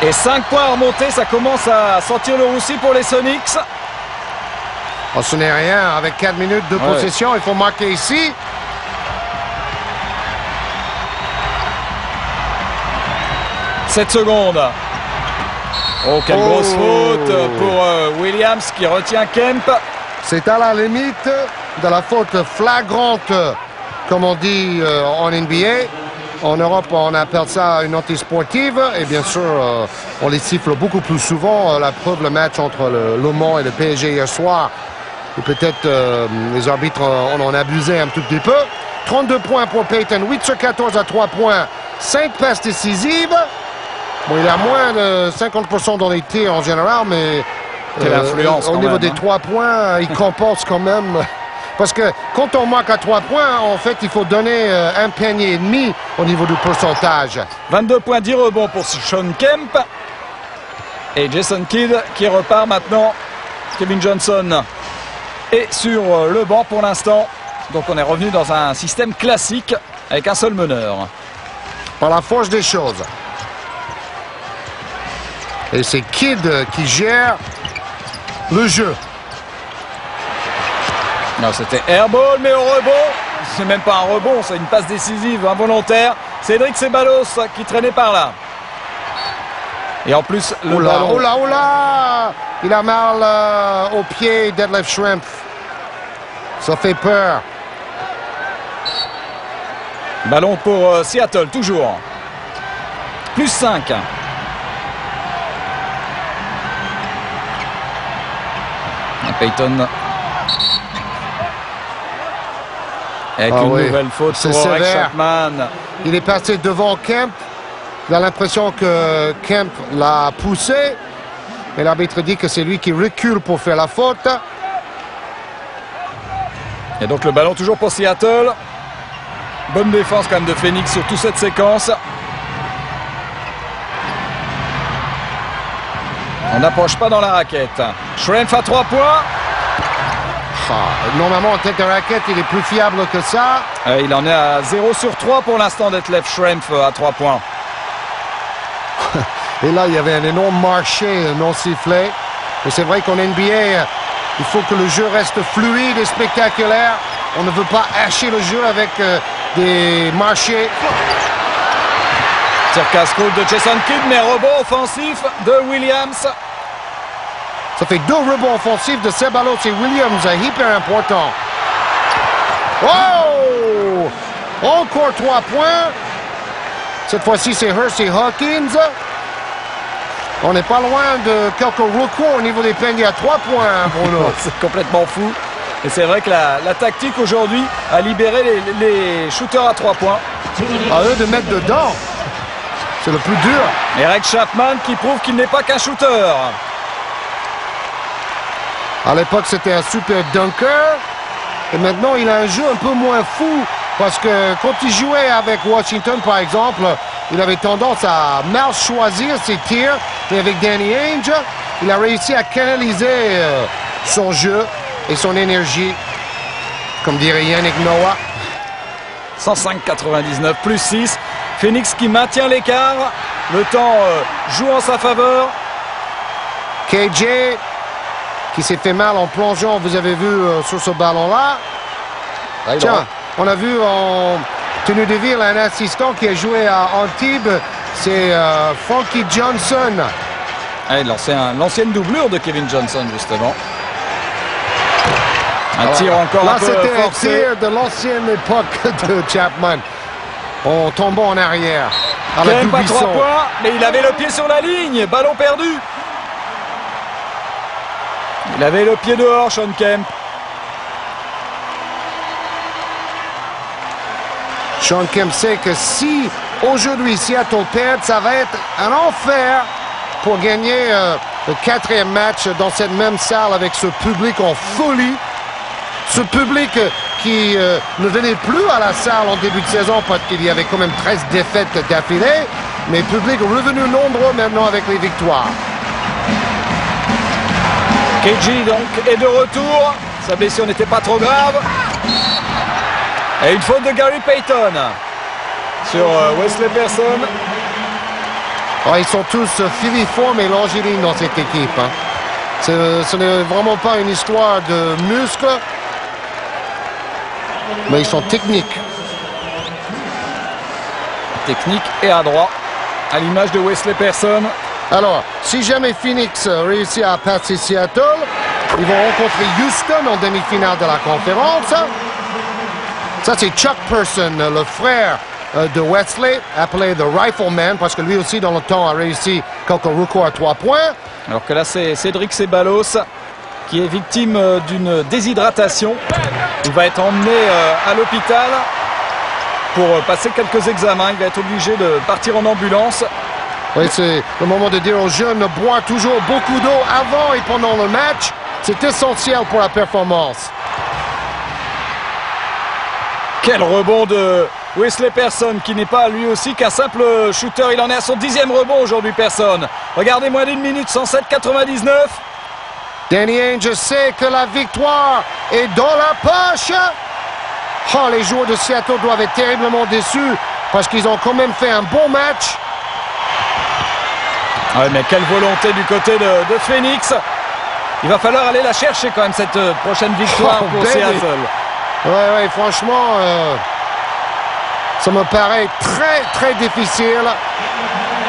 Et 5 points à remonter, ça commence à sentir le roussi pour les Sonics. Oh, ce n'est rien. Avec 4 minutes de possession, il faut marquer ici. « 7 secondes. Oh, quelle grosse faute pour Williams qui retient Kemp. C'est à la limite de la faute flagrante, comme on dit en NBA. En Europe, on appelle ça une anti-sportive. Et bien sûr, on les siffle beaucoup plus souvent. La preuve, le match entre Le Mans et le PSG hier soir. Et peut-être les arbitres en ont abusé un tout petit peu. 32 points pour Payton, 8 sur 14 à 3 points, 5 passes décisives. Bon, il a moins de 50% dans les tirs en général, mais au niveau des 3 points, il compense quand même. Parce que quand on marque à 3 points, en fait, il faut donner un panier et demi au niveau du pourcentage. 22 points, 10 rebonds pour Sean Kemp. Et Jason Kidd qui repart maintenant. Kevin Johnson est sur le banc pour l'instant. Donc on est revenu dans un système classique avec un seul meneur. Par la force des choses. Et c'est Kidd qui gère le jeu. Non, c'était airball, mais au rebond. C'est même pas un rebond, c'est une passe décisive involontaire. Cédric Ceballos qui traînait par là. Et en plus, le ballon... Oh là! Il a mal au pied, Detlef Schrempf. Ça fait peur. Ballon pour Seattle, toujours. Plus 5. Payton. Avec une nouvelle faute pour Rex Chapman. Il est passé devant Kemp. Il a l'impression que Kemp l'a poussé. Et l'arbitre dit que c'est lui qui recule pour faire la faute. Et donc le ballon toujours pour Seattle. Bonne défense quand même de Phoenix sur toute cette séquence. On n'approche pas dans la raquette. Schrempf à 3 points. Normalement, en tête de raquette, il est plus fiable que ça. Il en est à 0 sur 3 pour l'instant d'Detlef Schrempf à 3 points. Et là, il y avait un énorme marché non sifflé. Mais c'est vrai qu'en NBA, il faut que le jeu reste fluide et spectaculaire. On ne veut pas hacher le jeu avec des marchés. Tir casse-croûte de Jason Kidd, mais rebond offensif de Williams. Ça fait 2 rebonds offensifs de Ceballos et Williams, hyper important. Oh! Encore 3 points. Cette fois-ci, c'est Hurst et Hawkins. On n'est pas loin de quelques recours au niveau des paniers à 3 points, Bruno. C'est complètement fou. Et c'est vrai que la tactique aujourd'hui a libéré les shooters à 3 points. À eux de mettre dedans. C'est le plus dur. Eric Chapman qui prouve qu'il n'est pas qu'un shooter. À l'époque, c'était un super dunker. Et maintenant, il a un jeu un peu moins fou. Parce que quand il jouait avec Washington, par exemple, il avait tendance à mal choisir ses tirs. Et avec Danny Ainge, il a réussi à canaliser son jeu et son énergie. Comme dirait Yannick Noah. 105,99 plus 6. Phoenix qui maintient l'écart. Le temps joue en sa faveur. KJ qui s'est fait mal en plongeant, vous avez vu sur ce ballon-là. Tiens, on a vu en tenue de ville un assistant qui a joué à Antibes. C'est Frankie Johnson. L'ancienne doublure de Kevin Johnson, justement. Un tir encore là, un peu c'était forcé. un tir de l'ancienne époque de Chapman. En tombant en arrière. À la Kemp à 3 Dubuisson. points, mais il avait le pied sur la ligne. Ballon perdu. Il avait le pied dehors, Sean Kemp. Sean Kemp sait que si aujourd'hui Seattle perd, ça va être un enfer pour gagner le 4e match dans cette même salle avec ce public en folie. Ce public qui ne venait plus à la salle en début de saison parce qu'il y avait quand même 13 défaites d'affilée, mais le public est revenu nombreux maintenant avec les victoires. KG donc est de retour. Sa blessure n'était pas trop grave. Et une faute de Gary Payton sur Wesley Person. Oh, ils sont tous filiformes et longilines dans cette équipe. Hein. Ce n'est vraiment pas une histoire de muscles, mais ils sont techniques. Technique et adroit, à l'image de Wesley Person. Alors, si jamais Phoenix réussit à passer Seattle, ils vont rencontrer Houston en demi-finale de la conférence. Ça, c'est Chuck Person, le frère de Wesley, appelé The Rifleman, parce que lui aussi, dans le temps, a réussi quelques recours à 3 points. Alors que là, c'est Cédric Ceballos qui est victime d'une déshydratation. Il va être emmené à l'hôpital pour passer quelques examens. Il va être obligé de partir en ambulance. Oui, c'est le moment de dire aux jeunes, boire toujours beaucoup d'eau avant et pendant le match. C'est essentiel pour la performance. Quel rebond de Wesley Person qui n'est pas lui aussi qu'un simple shooter. Il en est à son 10e rebond aujourd'hui, Person. Regardez, moins d'une minute, 107,99. Danny Ainge sait que la victoire est dans la poche. Oh, les joueurs de Seattle doivent être terriblement déçus parce qu'ils ont quand même fait un bon match. Ah, mais quelle volonté du côté de Phoenix. Il va falloir aller la chercher quand même, cette prochaine victoire pour Seattle. Ouais, franchement, ça me paraît très, très difficile.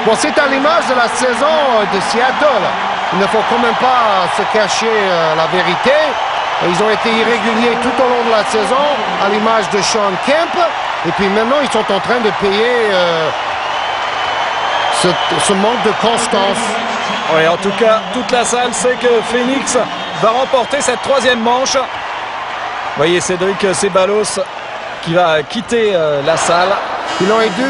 Bon, c'est à l'image de la saison de Seattle. Il ne faut quand même pas se cacher la vérité. Ils ont été irréguliers tout au long de la saison, à l'image de Sean Kemp. Et puis maintenant, ils sont en train de payer ce manque de constance. Oui, en tout cas, toute la salle sait que Phoenix va remporter cette 3e manche. Vous voyez Cédric Ceballos qui va quitter la salle. Il aurait dû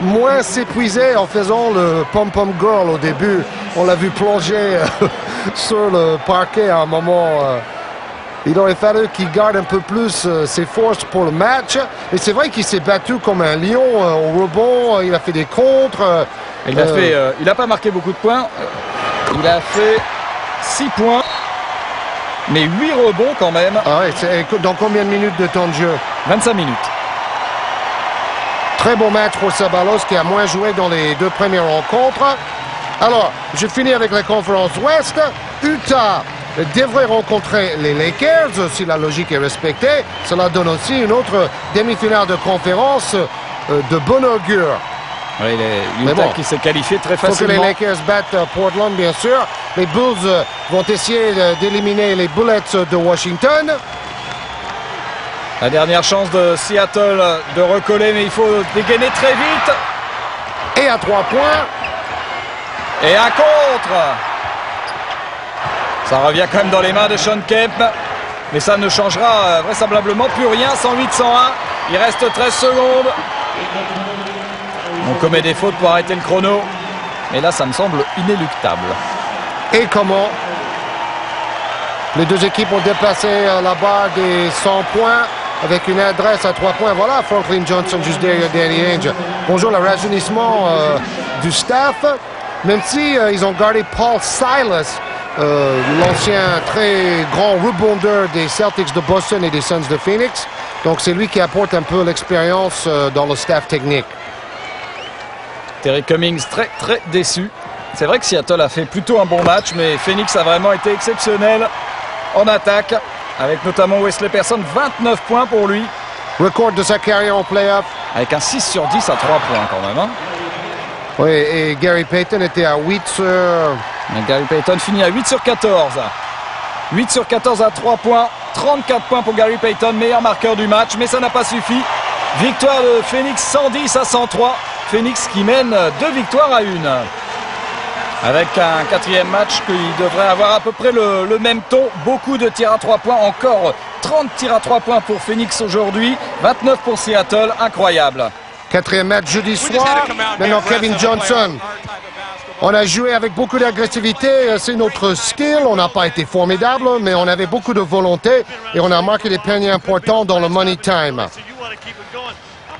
moins s'épuiser en faisant le pom-pom girl au début. On l'a vu plonger sur le parquet à un moment. Il aurait fallu qu'il garde un peu plus ses forces pour le match. Et c'est vrai qu'il s'est battu comme un lion au rebond. Il a fait des contres. Il n'a pas marqué beaucoup de points. Il a fait 6 points. Mais 8 rebonds quand même. Ah ouais, dans combien de minutes de temps de jeu? 25 minutes. Très bon match pour Sabalos qui a moins joué dans les 2 premières rencontres. Alors, je finis avec la conférence Ouest. Utah devrait rencontrer les Lakers, si la logique est respectée. Cela donne aussi une autre demi-finale de conférence de bon augure. Oui, Utah qui s'est qualifié très facilement. Il faut que les Lakers battent Portland, bien sûr. Les Bulls vont essayer d'éliminer les Bullets de Washington. La dernière chance de Seattle de recoller, mais il faut dégainer très vite. Et à 3 points. Et un contre. Ça revient quand même dans les mains de Shawn Kemp. Mais ça ne changera vraisemblablement plus rien. 108-101. Il reste 13 secondes. On commet des fautes pour arrêter le chrono. Et là, ça me semble inéluctable. Et comment les deux équipes ont dépassé la barre des 100 points avec une adresse à 3 points. Voilà, Franklin Johnson juste derrière Danny Ainge. Bonjour, le rajeunissement du staff. Même si ils ont gardé Paul Silas, l'ancien très grand rebondeur des Celtics de Boston et des Suns de Phoenix. Donc c'est lui qui apporte un peu l'expérience dans le staff technique. Terry Cummings très déçu. C'est vrai que Seattle a fait plutôt un bon match, mais Phoenix a vraiment été exceptionnel en attaque, avec notamment Wesley Person, 29 points pour lui. Record de sa carrière en play-off. Avec un 6 sur 10 à 3 points quand même. Hein. Oui, et Gary Payton était à 8 sur... Et Gary Payton finit à 8 sur 14. 8 sur 14 à 3 points. 34 points pour Gary Payton, meilleur marqueur du match, mais ça n'a pas suffi. Victoire de Phoenix 110 à 103. Phoenix qui mène 2 victoires à 1. Avec un 4e match qui devrait avoir à peu près le même ton. Beaucoup de tirs à 3 points. Encore 30 tirs à 3 points pour Phoenix aujourd'hui. 29 pour Seattle. Incroyable. 4e match jeudi soir. Maintenant Kevin Johnson. On a joué avec beaucoup d'agressivité. C'est notre skill. On n'a pas été formidable, mais on avait beaucoup de volonté. Et on a marqué des paniers importants dans le money time.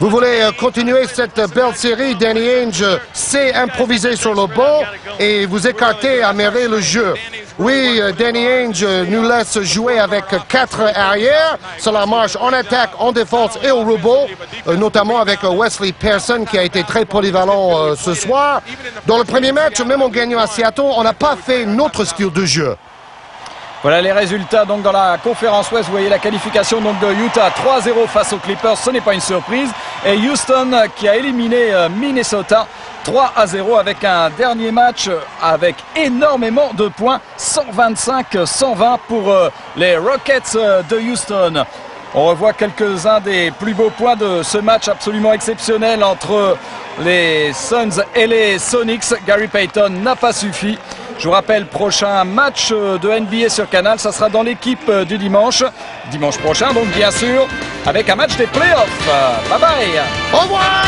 Vous voulez continuer cette belle série. Danny Ainge sait improviser sur le banc et vous écartez à merveille le jeu. Oui, Danny Ainge nous laisse jouer avec 4 arrières. Cela marche en attaque, en défense et au rebond, notamment avec Wesley Person qui a été très polyvalent ce soir. Dans le premier match, même en gagnant à Seattle, on n'a pas fait notre style de jeu. Voilà les résultats donc dans la conférence Ouest. Vous voyez la qualification donc de Utah 3-0 face aux Clippers, ce n'est pas une surprise. Et Houston qui a éliminé Minnesota 3-0 avec un dernier match avec énormément de points, 125-120 pour les Rockets de Houston. On revoit quelques-uns des plus beaux points de ce match absolument exceptionnel entre les Suns et les Sonics. Gary Payton n'a pas suffi. Je vous rappelle, prochain match de NBA sur Canal, ça sera dans l'équipe du dimanche prochain, donc bien sûr, avec un match des playoffs. Bye bye. Au revoir.